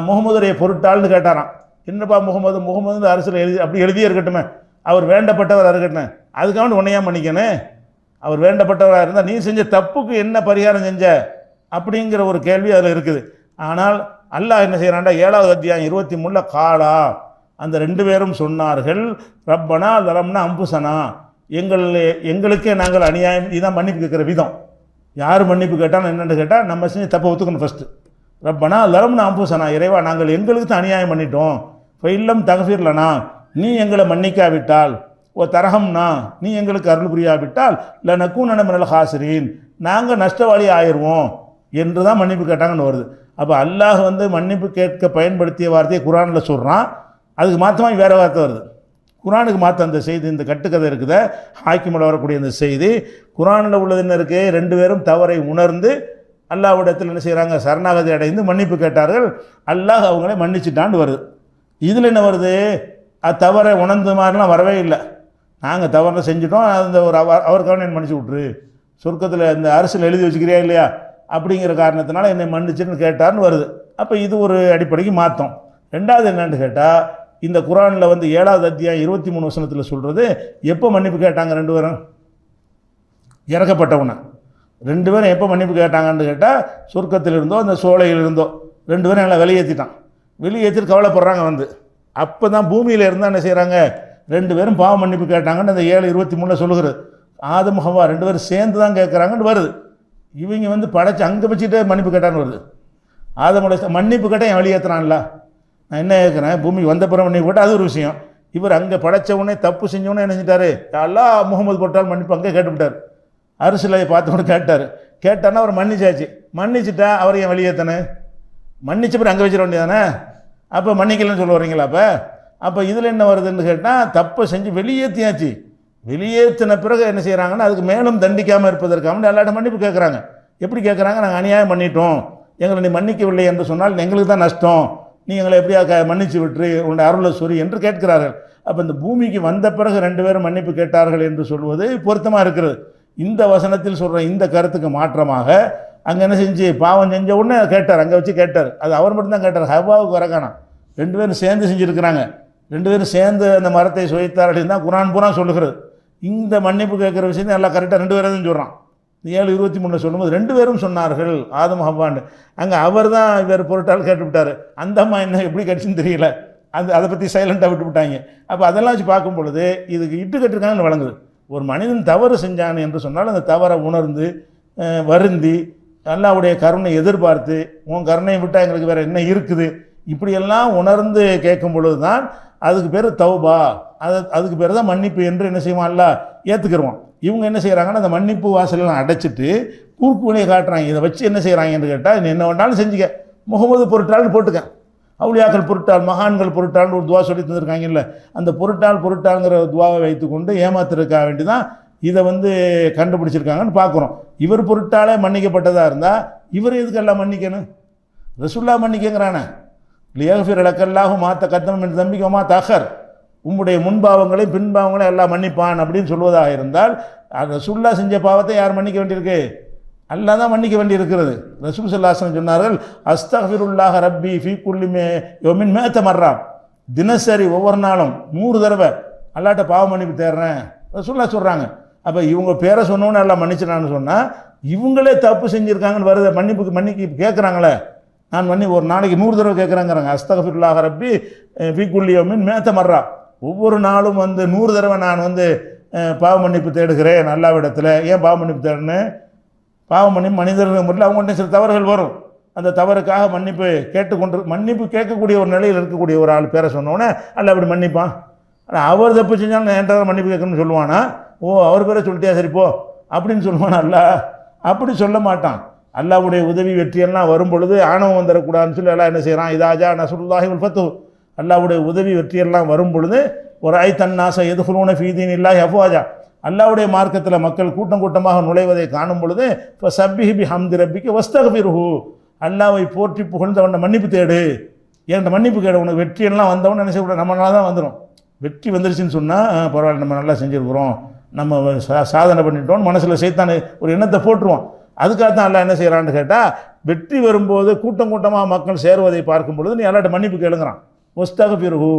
[SPEAKER 1] முகமதுடைய பொருட்டாள்னு கேட்டாராம். என்னப்பா முகமது அரசில் அப்படி எழுதியே இருக்கட்டுமே, அவர் வேண்டப்பட்டவர் இருக்கட்டும், அதுக்காக உன்னையா மன்னிக்கணும்? அவர் வேண்டப்பட்டவராக இருந்தால் நீ செஞ்ச தப்புக்கு என்ன பரிகாரம் செஞ்ச அப்படிங்கிற ஒரு கேள்வி அதில் இருக்குது. ஆனால் அல்லாஹ் என்ன செய்கிறான்டா, 7வது அத்தியாயம் 23 காலா அந்த ரெண்டு பேரும் சொன்னார்கள், ரப்பனா லலம்னா அம்புசனா எங்களுக்கே நாங்கள் அநியாயம். இதுதான் மன்னிப்பு கேட்குற விதம். யார் மன்னிப்பு கேட்டாலும் என்னென்னு கேட்டால், நம்ம செஞ்ச தப்பை ஒத்துக்கணும் ஃபஸ்ட்டு. ரப்பனா லலம்னா அம்புசனா இறைவா நாங்கள் எங்களுக்கு தான் அநியாயம் பண்ணிட்டோம், இப்போ இல்லம் தகஃபீர்லனா நீ எங்களை மன்னிக்காவிட்டால், ஓ தரஹம்னா நீ எங்களுக்கு அருள் புரியாவிட்டால், லனகூனன மினல் ஹாசிரீன் நாங்கள் நஷ்டவாளி ஆயிடுவோம் என்று தான் மன்னிப்பு கேட்டாங்கன்னு வருது. அப்போ அல்லாஹ் மன்னிப்பு கேட்க பயன்படுத்திய வார்த்தையை குர்ஆனில் சொல்கிறான். அதுக்கு மாற்றமாக வேறு வார்த்தை வருது. குர்ஆனுக்கு மாற்ற அந்த செய்தி, இந்த கட்டுக்கதை இருக்குத ஹாக்கிமில் வரக்கூடிய இந்த செய்தி குர்ஆனில் உள்ளது என்ன இருக்குது? ரெண்டு பேரும் தவறை உணர்ந்து அல்லாஹ்விடத்தில் என்ன செய்கிறாங்க, சரணாகதி அடைந்து மன்னிப்பு கேட்டார்கள். அல்லாஹ் அவங்களே மன்னிச்சுட்டான்னு வருது. இதில் என்ன வருது? அது தவறை உணர்ந்த மாதிரிலாம் வரவே இல்லை. நாங்கள் தவறை செஞ்சுட்டோம், அந்த ஒரு அவருக்காக என்னை மன்னிச்சு விட்ரு, சொர்க்கத்தில் இந்த அரசில் எழுதி வச்சுக்கிறியா இல்லையா அப்படிங்கிற காரணத்தினால என்னை மன்னிச்சுன்னு கேட்டார்னு வருது. அப்போ இது ஒரு அடிப்படைக்கு மாற்றோம். ரெண்டாவது என்னன்னு கேட்டால், இந்த குர்ஆனில் 7வது அத்தியாயம் 23 வசனத்தில் சொல்கிறது எப்போ மன்னிப்பு கேட்டாங்க ரெண்டு பேரும்? இறக்கப்பட்டவனை 2 பேரும் எப்போ மன்னிப்பு கேட்டாங்கன்னு கேட்டால் சொர்க்கத்தில் இருந்தோ அந்த சோலையில் இருந்தோ 2 பேரும் எல்லாம் வெளியேற்றிட்டான். வெளியேற்றிட்டு கவலைப்படுறாங்க வந்து. அப்போ தான் பூமியில் இருந்தால் என்ன செய்கிறாங்க, 2 பேரும் பாவ மன்னிப்பு கேட்டாங்கன்னு அந்த 7:23 சொல்லுகிறது. ஆதம் ஹவ்வா 2 பேரும் சேர்ந்து தான் கேட்குறாங்கன்னு வருது. இவங்க வந்து படைச்சு அங்கே வச்சுட்டு மன்னிப்பு கேட்டான்னு வருது. ஆதமோட மன்னிப்பு கேட்டால் என் வெளியேற்றுறான்ல. நான் என்ன கேட்குறேன், பூமிக்கு வந்த பிறகு மன்னிப்பு கேட்டால் அது ஒரு விஷயம். இவர் அங்கே படைச்ச உடனே தப்பு செஞ்சவொடனே என்ன செஞ்சிட்டாரு, அல்லா முகமது போட்டால் மன்னிப்பு அங்கே கேட்டுவிட்டார். அரசியலை பார்த்து கேட்டார். கேட்டார்னா அவர் மன்னிச்சுட்டா அவர் என் வெளியேற்றனே, மன்னிச்ச பிறகு அங்கே வச்சிட வேண்டியதானே. அப்போ மன்னிக்கலன்னு சொல்ல வரீங்களா? அப்போ இதில் என்ன வருதுன்னு கேட்டால், தப்பை செஞ்சு வெளியேற்றியாச்சு. வெளியேற்றின பிறகு என்ன செய்கிறாங்கன்னா, அதுக்கு மேலும் தண்டிக்காமல் இருப்பதற்காக எல்லாட்ட மன்னிப்பு கேட்குறாங்க. எப்படி கேட்குறாங்க, நாங்கள் அநியாயம் பண்ணிட்டோம், எங்களை நீ மன்னிக்கவில்லை என்று சொன்னால் எங்களுக்கு தான் நஷ்டம், நீ எங்களை எப்படியா மன்னிச்சு விட்டு உன்னுடைய அருளை சொரி என்று கேட்கிறார்கள். அப்போ இந்த பூமிக்கு வந்த பிறகு 2 பேரும் மன்னிப்பு கேட்டார்கள் என்று சொல்வது பொருத்தமாக இருக்கிறது. இந்த வசனத்தில் சொல்கிற இந்த கருத்துக்கு மாற்றமாக அங்கே என்ன செஞ்சு பாவம் செஞ்ச உடனே கேட்டார், அங்கே வச்சு கேட்டார். அது அவர் மட்டும்தான் கேட்டார், ஹவ்வாவுக்கு வரக்கானா. 2 பேரும் சேர்ந்து செஞ்சுருக்கிறாங்க. 2 பேரும் சேர்ந்து அந்த மரத்தை சுவைத்தார்கள் தான் குரான் பூரா சொல்லுகிறது. இந்த மன்னிப்பு கேட்குற விஷயத்தை எல்லாம் கரெக்டாக 2 பேரும் தான் சொல்கிறான். 7:23 சொல்லும்போது 2 பேரும் சொன்னார்கள் ஆதம் ஹவ்வான்னு. அங்கே அவர் தான் இவர் பொருட்டால் கேட்டுவிட்டார். அந்த அம்மா என்ன எப்படி கடிச்சுன்னு தெரியல, அதை பற்றி சைலண்ட்டாக விட்டு விட்டாங்க. அப்போ அதெல்லாம் வச்சு பார்க்கும் பொழுது இதுக்கு இட்டு கட்டிருக்காங்கன்னு வழங்குது. ஒரு மனிதன் தவறு செஞ்சான் என்று சொன்னால் அந்த தவறை உணர்ந்து வருந்தி அல்லாஹ்வுடைய கருணை எதிர்பார்த்து, உன் கருணையை விட்டால் எங்களுக்கு வேறு என்ன இருக்குது, இப்படியெல்லாம் உணர்ந்து கேட்கும் பொழுது தான் அதுக்கு பேர் தௌபா, அதுக்கு பேர் தான் மன்னிப்பு என்று என்ன செய்வான், அல்லாஹ் ஏற்றுக்கிடுவான். இவங்க என்ன செய்கிறாங்கன்னா, அந்த மன்னிப்பு வாசலெல்லாம் அடைச்சிட்டு கூர்க்கு வழியை காட்டுறாங்க. இதை வச்சு என்ன செய்கிறாங்கன்னு கேட்டால், நீ என்ன வேணாலும் செஞ்சுக்க, முகமது பொருட்டாள்னு போட்டுக்க, அவுலியாக்கள் பொருட்டாள், மகான்கள் பொருட்டாள்னு ஒரு துவா சொல்லி தந்திருக்காங்கல்ல, அந்த பொருட்டாள்ங்கிற துவாவை வைத்துக்கொண்டு ஏமாத்திருக்க வேண்டி தான் இதை வந்து கண்டுபிடிச்சிருக்காங்கன்னு பார்க்குறோம். இவர் பொருட்டாலே மன்னிக்கப்பட்டதாக இருந்தால் இவர் எதுக்கெல்லாம் மன்னிக்கணும்? ரசூல்லா மன்னிக்கங்கிறானே, லியஃபிர் லக்கல்லாஹு மாத்த கத்தம் என்று தம்பிக்கமா தஹர், உம்முடைய முன்பாவங்களையும் பின்பாவங்களையும் எல்லாம் மன்னிப்பான் அப்படின்னு சொல்வதாக இருந்தால் ரசூல்லா செஞ்ச பாவத்தை யார் மன்னிக்க வேண்டியிருக்கு? அல்லாஹ் தான் மன்னிக்க வேண்டி இருக்கிறது. ரசூல் ஸல்லல்லாஹு அலைஹி வஸல்லம் சொன்னார்கள், அஸ்தக்ஃபிருல்லாஹ ரப்பி ஃபீ குல்லி யௌமின் மிஅத மர்ரா, தினசரி ஒவ்வொரு நாளும் 100 தடவை அல்லாஹ்ட்ட பாவ மன்னிப்பு தேடுறேன் ரசூலுல்லாஹ் சொல்கிறாங்க. அப்போ இவங்க பேரை சொன்னோன்னு எல்லாம் மன்னிச்சிடான்னு சொன்னால் இவங்களே தப்பு செஞ்சுருக்காங்கன்னு வருது. மன்னிக்க கேட்குறாங்களே, நான் ஒரு நாளைக்கு 100 தடவை கேட்குறேங்கிறாங்க. அஸ்தக்ஃபிருல்லாஹ ரப்பி ஃபீ குல்லி யௌமின் மிஅத மர்ரா, ஒவ்வொரு நாளும் 100 தடவை நான் பாவ மன்னிப்பு தேடுகிறேன் அல்லாஹ்விடத்தில். ஏன் பாவ மன்னிப்பு தேடுனேன்? பாவ மன்னிப்பு மனிதர்கள் முறையில் அவங்கள்ட்ட சில தவறுகள் வரும், அந்த தவறுக்காக மன்னிப்பு கேட்கக்கூடிய ஒரு நிலையில் இருக்கக்கூடிய ஒரு ஆள் பேரை சொன்னோன்னே அல்லாஹ் அப்படி மன்னிப்பான். ஆனால் அவர் தப்பு செஞ்சாலும் என்கிட்ட மன்னிப்பு கேட்கணும்னு சொல்லுவானா? ஓ, அவர் பேரை சொல்லிட்டியா சரிப்போ அப்படின்னு சொல்லுவானா? அல்லாஹ் அப்படி சொல்ல மாட்டான். அல்லாஹ்வுடைய உதவி வெற்றியெல்லாம் வரும் பொழுது ஆணவம் வந்துடக்கூடாதுன்னு சொல்லி எல்லாம் என்ன செய்கிறான், இதாஜா நஸ்ருல்லாஹி வல் ஃபத்ஹு, அல்லாஹ்வுடைய உதவி வெற்றியெல்லாம் வரும் பொழுது ஒரு ஐத்தன்னாச எதுகுலூன ஃபீ தீனில்லாஹி அஃப்வாஜா, அல்லாஹ்வுடைய மார்க்கத்தில் மக்கள் கூட்டம் கூட்டமாக நுழைவதை காணும் பொழுது ஃபஸப்பிஹ் பிஹம்தி ரப்பிக வஸ்தக்ஃபிர்ஹு, அல்லாஹ்வை போற்றி புகழ்ந்து அவனை மன்னிப்பு தேடு, என்கிட்ட மன்னிப்பு கேடு. உனக்கு வெற்றியெல்லாம் வந்தவொன்னு என்ன செய்யக்கூடாது, நம்மளால தான் வந்துடும். வெற்றி வந்துருச்சுன்னு சொன்னால் பரவாயில்ல, நம்ம நல்லா செஞ்சுருக்குறோம், நம்ம சாதனை பண்ணிட்டோம், மனசில் சைத்தான ஒரு எண்ணத்தை போட்டுருவோம். அதுக்காக தான் அல்லாஹ் என்ன செய்கிறான்னு கேட்டால், வெற்றி வரும்போது கூட்டம் கூட்டமாக மக்கள் சேருவதை பார்க்கும் பொழுது நீ அல்லாஹ்ட்ட மன்னிப்பு கேளுங்கிறான். வஸ்தக்ஃபிர்ஹு,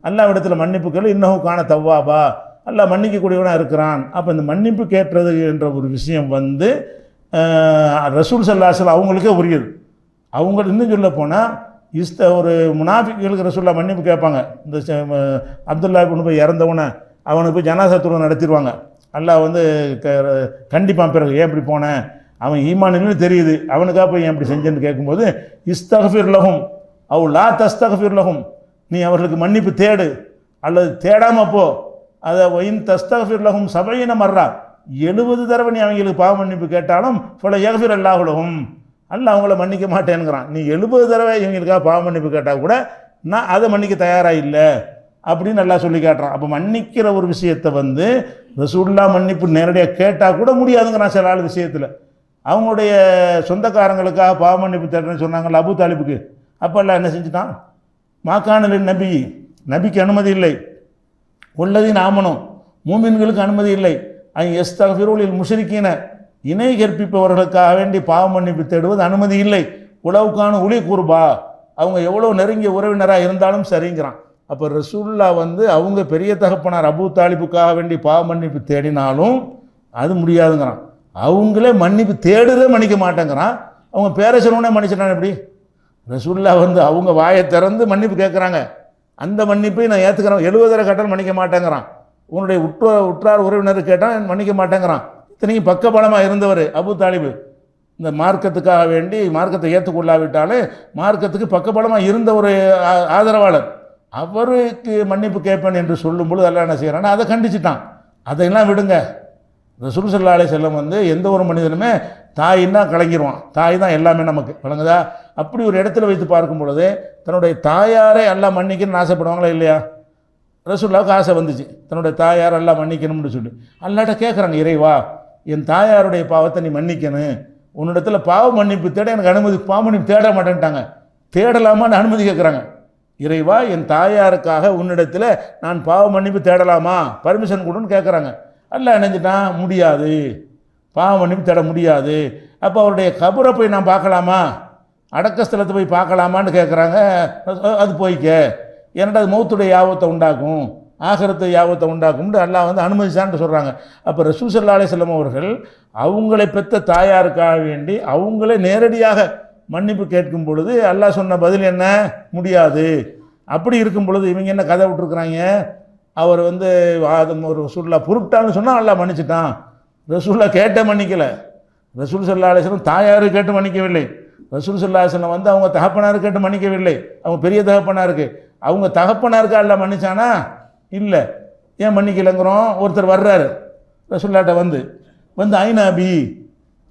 [SPEAKER 1] அல்லாஹ்விடத்தில் மன்னிப்பு கேளு, இன்னஹு கான தவ்வாபா, அல்லாஹ் மன்னிக்கக்கூடியவனாக இருக்கிறான். அப்போ இந்த மன்னிப்பு கேட்டுறது என்ற ஒரு விஷயம் ரசூல் ஸல்லல்லாஹு அலைஹி வஸல்லம் அவங்களுக்கே உரியது. அவங்க இன்னும் சொல்ல போனால் ஒரு முனாஃபிக்குகளுக்கு ரசூலுல்லாஹ் மன்னிப்பு கேட்பாங்க. இந்த அப்துல்லா இப்னு உபை இறந்தவனை அவனுக்கு போய் ஜனாஸா தொழுகை நடத்திடுவாங்க. அல்லாஹ் கண்டிப்பான். பிறகு ஏன் இப்படி போனேன், அவன் ஈமான்னு தெரியுது, அவனுக்காக போய் ஏன் இப்படி செஞ்சேன்னு கேட்கும்போது, இஸ்தக்ஃபிர் லஹும் அவ் லா தஸ்தக்ஃபிர் லஹும், நீ அவர்களுக்கு மன்னிப்பு தேடு அல்லது தேடாமல் போ. அதை ஒயின் தஸ்தக்ஃபிர் லஹும் 70 மர்ரா, 70 தடவை நீ அவங்களுக்கு பாவ மன்னிப்பு கேட்டாலும் ஃபல யக்ஃபிர் அல்லாஹு லஹும், அல்லாஹ் அவங்கள மன்னிக்க மாட்டேங்கிறான். நீ 70 தடவை இவங்களுக்காக பாவ மன்னிப்பு கேட்டால் கூட நான் அதை மன்னிக்க தயாராக இல்லை அப்படின்னு நல்லா சொல்லி காட்டுறான். அப்போ மன்னிக்கிற ஒரு விஷயத்தை ரசூலுல்லாஹ் மன்னிப்பு நேரடியாக கேட்டால் கூட முடியாதுங்கிறான். சில ஆள் விஷயத்தில் அவங்களுடைய சொந்தக்காரங்களுக்காக பாவ மன்னிப்பு தேடுறேன்னு சொன்னாங்கல்ல அபூ தாலிபுக்கு, அப்போ எல்லாம் என்ன செஞ்சுட்டான், மாக்கானலின் நபிக்கு அனுமதி இல்லை, உள்ளதின் ஆமனும் மூமின்களுக்கு அனுமதி இல்லை, எஸ்தக்ஃபிருலில் முஷ்ரிக்கீன இணை கற்பிப்பவர்களுக்காக வேண்டி பாவ மன்னிப்பு தேடுவது அனுமதி இல்லை. உலவுக்கான உளி குர்பா, அவங்க எவ்வளோ நெருங்கிய உறவினராக இருந்தாலும் சரிங்கிறான். அப்போ ரசூலுல்லாஹ் அவங்க பெரிய தகப்பனார் அபூ தாலிபுக்காக வேண்டி பாவ மன்னிப்பு தேடினாலும் அது முடியாதுங்கிறான். அவங்களே மன்னிப்பு தேடுறதே மன்னிக்க மாட்டேங்கிறான். அவங்க பேரை சொன்னோன்னே மன்னிச்சிட்டான். எப்படி? ரசூலுல்லாஹ் வந்து அவங்க வாயை திறந்து மன்னிப்பு கேட்குறாங்க. அந்த மன்னிப்பை நான் ஏற்றுக்கிறேன். 70 கட்டால் மன்னிக்க மாட்டேங்கிறான். உன்னுடைய உற்றார் உறவினர் கேட்டால் மன்னிக்க மாட்டேங்கிறான். இத்தனைக்கும் பக்கபலமாக இருந்தவர் அபு தாலிபு. இந்த மார்க்கத்துக்காக வேண்டி மார்க்கத்தை ஏற்றுக்கொள்ளாவிட்டாலே மார்க்கத்துக்கு பக்கபலமாக இருந்த ஒரு ஆதரவாளர். அவருக்கு மன்னிப்பு கேட்பேன் என்று சொல்லும் பொழுது அல்லாஹ் என்ன செய்கிறான்னா அதை கண்டிச்சிட்டான். அதையெல்லாம் விடுங்க. ரசூல் ஸல்லல்லாஹு அலைஹி வஸல்லம் வந்து எந்த ஒரு மனிதனுமே தாயின்னா கலங்கிடுவான். தாய் தான் எல்லாமே நமக்கு வழங்குதா. அப்படி ஒரு இடத்துல வைத்து பார்க்கும் பொழுது தன்னுடைய தாயாரை எல்லாம் மன்னிக்கணும்னு ஆசைப்படுவாங்களா இல்லையா? ரசூலுல்லாஹ்வுக்கு ஆசை வந்துச்சு தன்னுடைய தாயார் எல்லாம் மன்னிக்கணும்னு சொல்லி. அல்லாஹ்ட்ட கேட்குறாங்க, இறைவா என் தாயாருடைய பாவத்தை நீ மன்னிக்கணும், உன்னிடத்துல பாவ மன்னிப்பு தேட எனக்கு அனுமதி. பாவ மன்னிப்பு தேட மாட்டேன்ட்டாங்க. தேடலாமான்னு அனுமதி கேட்குறாங்க. இறைவா என் தாயாருக்காக உன்னிடத்தில் நான் பாவ மன்னிப்பு தேடலாமா, பர்மிஷன் கொடுன்னு கேட்குறாங்க. அல்லாஹ் நினைஞ்சிட்டான், முடியாது, பாவ மன்னிப்பு தேட முடியாது. அப்போ அவருடைய கபரை போய் நான் பார்க்கலாமா, அடக்க ஸ்தலத்தை போய் பார்க்கலாமான்னு கேட்குறாங்க. அது போய்க்க, ஏன்னா அது மௌத்துடைய யாபத்தை உண்டாக்கும், ஆகிரத்தை யாபத்தை உண்டாக்கும்னு அல்லாஹ் வந்து அனுமதிச்சான்னு சொல்கிறாங்க. அப்போ ரசூல் ஸல்லல்லாஹு அலைஹி வஸல்லம் அவர்கள் அவங்களை பெற்ற தாயாருக்காக வேண்டி அவங்களே நேரடியாக மன்னிப்பு கேட்கும் பொழுது அல்லாஹ் சொன்ன பதில் என்ன? முடியாது. அப்படி இருக்கும் பொழுது இவங்க என்ன கதை விட்டுருக்குறாங்க? அவர் வந்து ஆதம் ஒரு ரசூலுல்லாஹ் பொருட்டான்னு சொன்னால் அல்லாஹ் மன்னிச்சிட்டான். ரசூலுல்லாஹ் கேட்ட மன்னிக்கலை. ரசூல் ஸல்லல்லாஹு அலைஹி வஸல்லம் தாயாரு கேட்டு மன்னிக்கவில்லை. ரசூல் ஸல்லல்லாஹு அலைஹி வஸல்லம் வந்து அவங்க தகப்பனாரு கேட்டு மன்னிக்கவில்லை. அவங்க பெரிய தகப்பனாருக்கு, அவங்க தகப்பனாருக்கு அல்லாஹ் மன்னிச்சானா? இல்லை. ஏன் மன்னிக்கலைங்கிறோம்? ஒருத்தர் வர்றாரு ரசூலுல்லாஹ்ட்ட வந்து ஐநாபி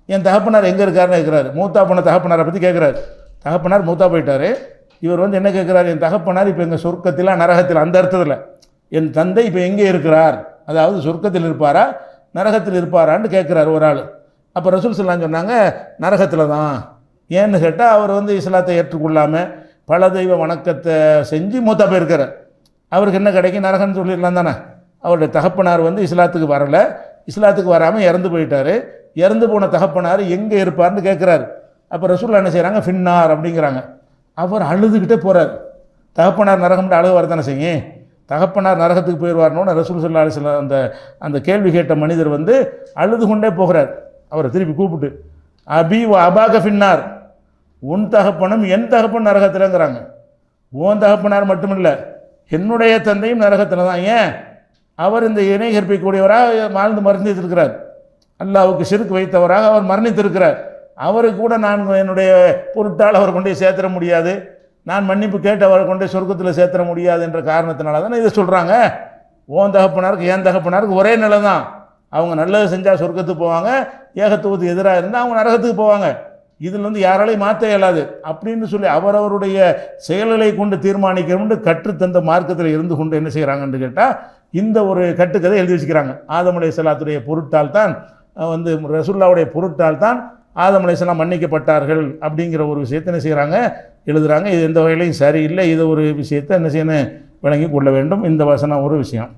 [SPEAKER 1] என் தகப்பனார் எங்கே இருக்காருன்னு கேட்குறாரு. மூத்தா போன தகப்பனாரை பற்றி கேட்குறாரு. தகப்பனார் மூத்தா போயிட்டார். இவர் வந்து என்ன கேட்குறாரு? என் தகப்பனார் இப்போ எங்கள் சொர்க்கத்தில் நரகத்தில், அந்த அர்த்தத்தில் என் தந்தை இப்போ எங்கே இருக்கிறார், அதாவது சொர்க்கத்தில் இருப்பாரா நரகத்தில் இருப்பாரான்னு கேட்குறாரு ஒரு ஆள். அப்போ ரசூல் ஸல்லல்லாஹு சொன்னாங்க நரகத்தில் தான். ஏன்னு கேட்டால் அவர் வந்து இஸ்லாத்தை ஏற்றுக்கொள்ளாமல் பல தெய்வ வணக்கத்தை செஞ்சு மூத்தா போயிருக்கிறார். அவருக்கு என்ன கிடைக்கும்? நரகன்னு சொல்லிடலாம் தானே. அவருடைய தகப்பனார் வந்து இஸ்லாத்துக்கு வரலை, இஸ்லாத்துக்கு வராமல் இறந்து போயிட்டார். இறந்து போன தகப்பனார் எங்கே இருப்பார்னு கேட்குறாரு. அப்போ ரசூலுல்லாஹ் என்ன செய்கிறாங்க? ஃபின்னார் அப்படிங்கிறாங்க. அவர் அழுதுகிட்டே போகிறார். தகப்பனார் நரகம்னு அழுக வரத்தானே செய்யும். தகப்பனார் நரகத்துக்கு போயிடுவார்னோன்னு ரசூல் ஸல்லல்லாஹு அலைஹி வஸல்லம் அந்த கேள்வி கேட்ட மனிதர் வந்து அழுது கொண்டே போகிறார். அவரை திருப்பி கூப்பிட்டு அபி வ அபாக ஃபின்னார், உன் தகப்பனும் என் தகப்பன் நரகத்தில்ங்கிறாங்க. உன் தகப்பனார் மட்டும் இல்லை, என்னுடைய தந்தையும் நரகத்தில் தான். ஏன்? அவர் இந்த இணை கற்பிக்கக்கூடியவராக வாழ்ந்து மரணித்திருக்கிறார். அல்லாஹ்வுக்கு ஷிர்க் வைத்தவராக அவர் மரணித்திருக்கிறார். அவருக்கு கூட நான் என்னுடைய பொருட்டால் அவர் கொண்டு சேர்த்துட முடியாது, நான் மன்னிப்பு கேட்டு அவரை கொண்டு சொர்க்கத்தில் சேர்த்துட முடியாது என்ற காரணத்தினால தானே இதை சொல்கிறாங்க. ஓன் தகப்பனாருக்கு என் தகப்பனாருக்கு ஒரே நிலை தான். அவங்க நல்லது செஞ்சால் சொர்க்கத்துக்கு போவாங்க, ஏகத்துவத்துக்கு எதிராக இருந்தால் அவங்க நரகத்துக்கு போவாங்க. இதில் வந்து யாராலையும் மாற்ற இயலாது அப்படின்னு சொல்லி அவரவருடைய செயல்களை கொண்டு தீர்மானிக்கணும்னு கற்றுத்தந்த மார்க்கத்தில் இருந்து கொண்டு என்ன செய்கிறாங்கன்னு கேட்டால் இந்த ஒரு கட்டுக்கதை எழுதி வச்சுக்கிறாங்க. ஆதம் அலைஹிஸ்ஸலாத்துடைய பொருட்டால் தான் வந்து ரசூலுல்லாஹ்வுடைய பொருட்டால் தான் ஆதம் அலைஹிஸ்ஸலாம் மன்னிக்கப்பட்டார்கள் அப்படிங்கிற ஒரு விஷயத்தை என்ன செய்கிறாங்க? எழுதுகிறாங்க. இது எந்த வகையிலையும் சரியில்லை. இது ஒரு விஷயத்தை என்ன செய்யணும்? விளங்கி கொள்ள வேண்டும். இந்த வசனம் ஒரு விஷயம்.